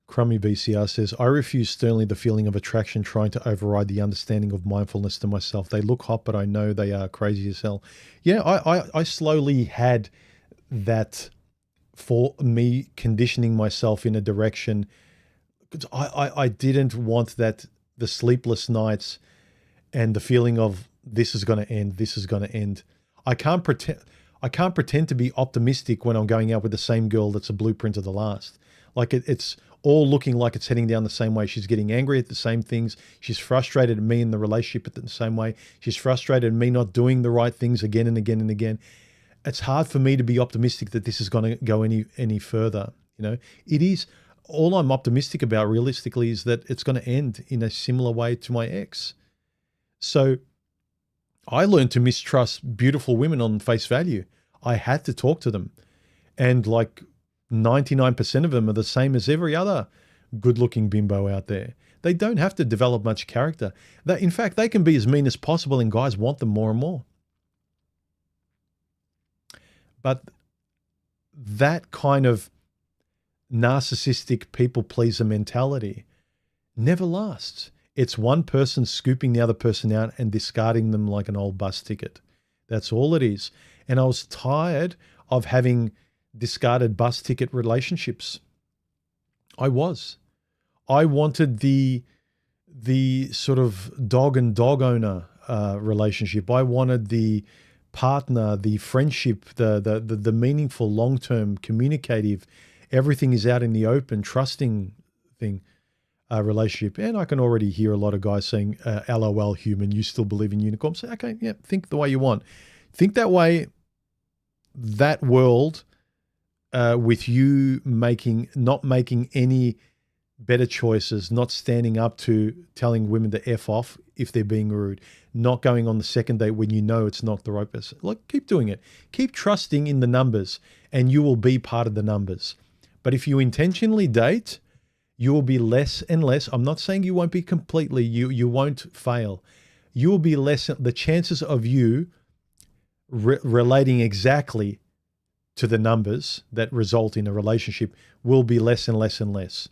Speaker 1: Crummy BCR says, I refuse sternly the feeling of attraction trying to override the understanding of mindfulness to myself. They look hot, but I know they are crazy as hell. Yeah, I slowly had that for me, conditioning myself in a direction. I didn't want that, the sleepless nights and the feeling of this is going to end, this is going to end. I can't pretend to be optimistic when I'm going out with the same girl that's a blueprint of the last. Like it's all looking like it's heading down the same way. She's getting angry at the same things. She's frustrated at me in the relationship at the same way. She's frustrated at me not doing the right things again and again and again. It's hard for me to be optimistic that this is going to go any further. You know, it is. All I'm optimistic about realistically is that it's going to end in a similar way to my ex. So I learned to mistrust beautiful women on face value. I had to talk to them. And like 99% of them are the same as every other good-looking bimbo out there. They don't have to develop much character. In fact, they can be as mean as possible and guys want them more and more. But that kind of narcissistic people-pleaser mentality never lasts. It's one person scooping the other person out and discarding them like an old bus ticket. That's all it is. And I was tired of having discarded bus ticket relationships. I wanted the sort of dog and dog owner relationship. I wanted the partner, the friendship, the meaningful, long-term, communicative, everything is out in the open, trusting thing, relationship. And I can already hear a lot of guys saying, LOL human, you still believe in unicorns? Say, okay, yeah, think the way you want. Think that way, that world, with you not making any better choices, not standing up to telling women to F off if they're being rude, not going on the second date when you know it's not the right person. Look, keep doing it. Keep trusting in the numbers and you will be part of the numbers. But if you intentionally date, you will be less and less. I'm not saying you won't be completely, you won't fail. You will be less, the chances of you relating exactly to the numbers that result in a relationship will be less and less and less.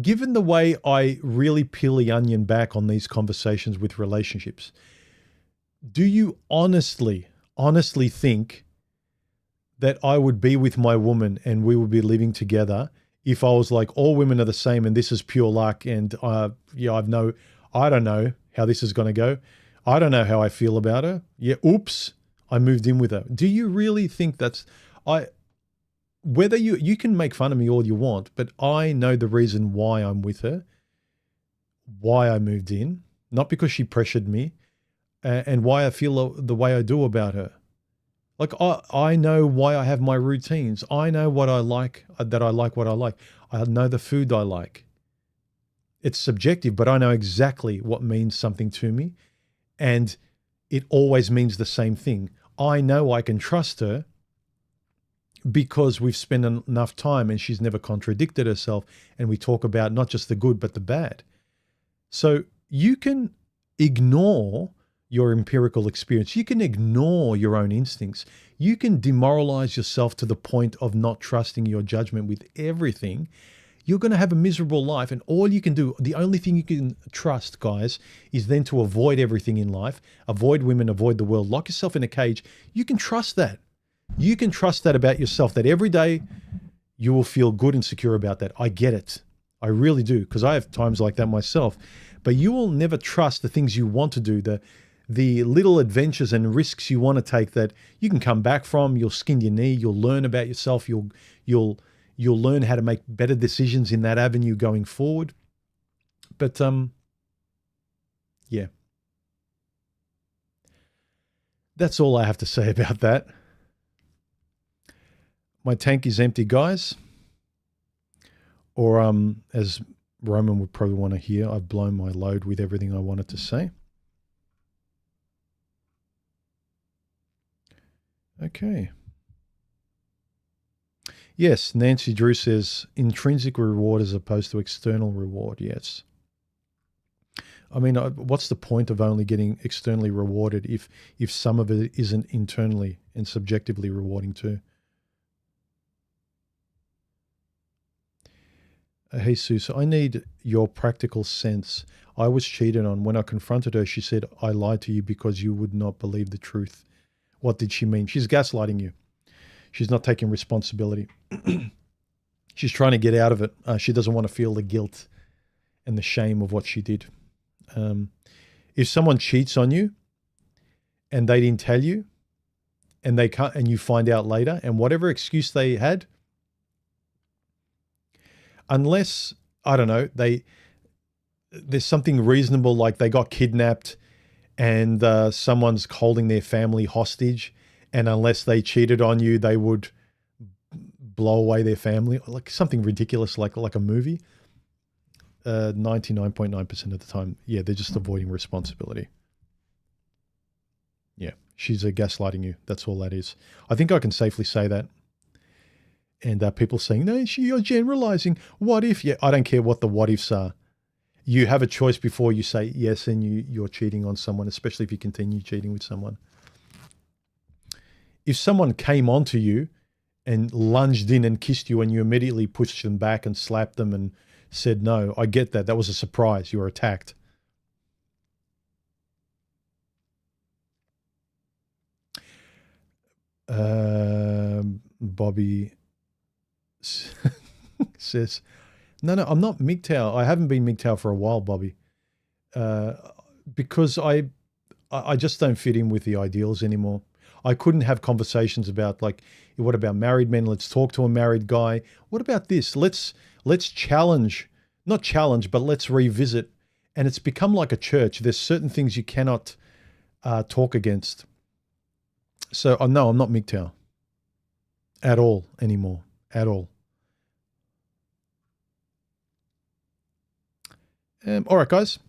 Speaker 1: Given the way I really peel the onion back on these conversations with relationships, do you honestly think that I would be with my woman and we would be living together if I was like, all women are the same and this is pure luck and I don't know how this is going to go. I don't know how I feel about her. Yeah, oops, I moved in with her. Do you really think that's, whether you can make fun of me all you want, but I know the reason why I'm with her, why I moved in, not because she pressured me, and why I feel the way I do about her. Like I know why I have my routines. I know what I like, that I like what I like. I know the food I like. It's subjective, but I know exactly what means something to me. And it always means the same thing. I know I can trust her because we've spent enough time and she's never contradicted herself. And we talk about not just the good, but the bad. So you can ignore your empirical experience. You can ignore your own instincts. You can demoralize yourself to the point of not trusting your judgment with everything. you're going to have a miserable life. And all you can do, the only thing you can trust, guys, is then to avoid everything in life, avoid women, avoid the world, lock yourself in a cage. You can trust that. You can trust that about yourself, that every day you will feel good and secure about that. I get it. I really do, because I have times like that myself. But you will never trust the things you want to do, the little adventures and risks you want to take that you can come back from. You'll skin your knee. You'll learn about yourself. You'll learn how to make better decisions in that avenue going forward. But yeah, that's all I have to say about that. My tank is empty, guys. Or as Roman would probably want to hear, I've blown my load with everything I wanted to say. Okay. Yes, Nancy Drew says intrinsic reward as opposed to external reward. Yes. I mean, what's the point of only getting externally rewarded if some of it isn't internally and subjectively rewarding too? Hey, Sue, I need your practical sense. I was cheated on. When I confronted her, she said, I lied to you because you would not believe the truth. What did she mean? She's gaslighting you. She's not taking responsibility. She's trying to get out of it. She doesn't want to feel the guilt and the shame of what she did. If someone cheats on you and they didn't tell you and they can't, and you find out later, and whatever excuse they had, unless, I don't know, there's something reasonable, like they got kidnapped and someone's holding their family hostage, and unless they cheated on you, they would blow away their family, like something ridiculous, like a movie. 99.9% of the time, yeah, they're just avoiding responsibility. Yeah, she's gaslighting you. That's all that is. I think I can safely say that. And people saying, no, you're generalizing. What if? Yeah, I don't care what the what ifs are. You have a choice before you say yes and you're cheating on someone, especially if you continue cheating with someone. If someone came onto you and lunged in and kissed you and you immediately pushed them back and slapped them and said no, I get that. That was a surprise. You were attacked. Bobby says, no, I'm not MGTOW. I haven't been MGTOW for a while, Bobby, because I just don't fit in with the ideals anymore. I couldn't have conversations about, like, what about married men? Let's talk to a married guy. What about this? Let's challenge, not challenge, but let's revisit. And it's become like a church. There's certain things you cannot talk against. So no, I'm not MGTOW at all anymore, at all. All right, guys.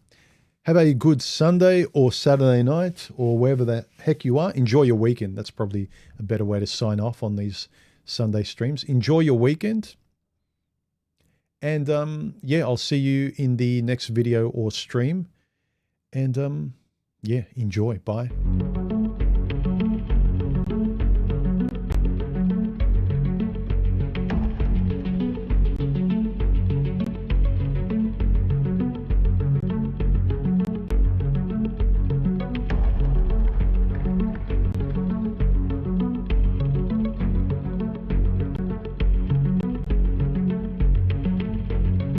Speaker 1: Have a good Sunday or Saturday night or wherever the heck you are. Enjoy your weekend. That's probably a better way to sign off on these Sunday streams. Enjoy your weekend. And yeah, I'll see you in the next video or stream. And yeah, enjoy. Bye.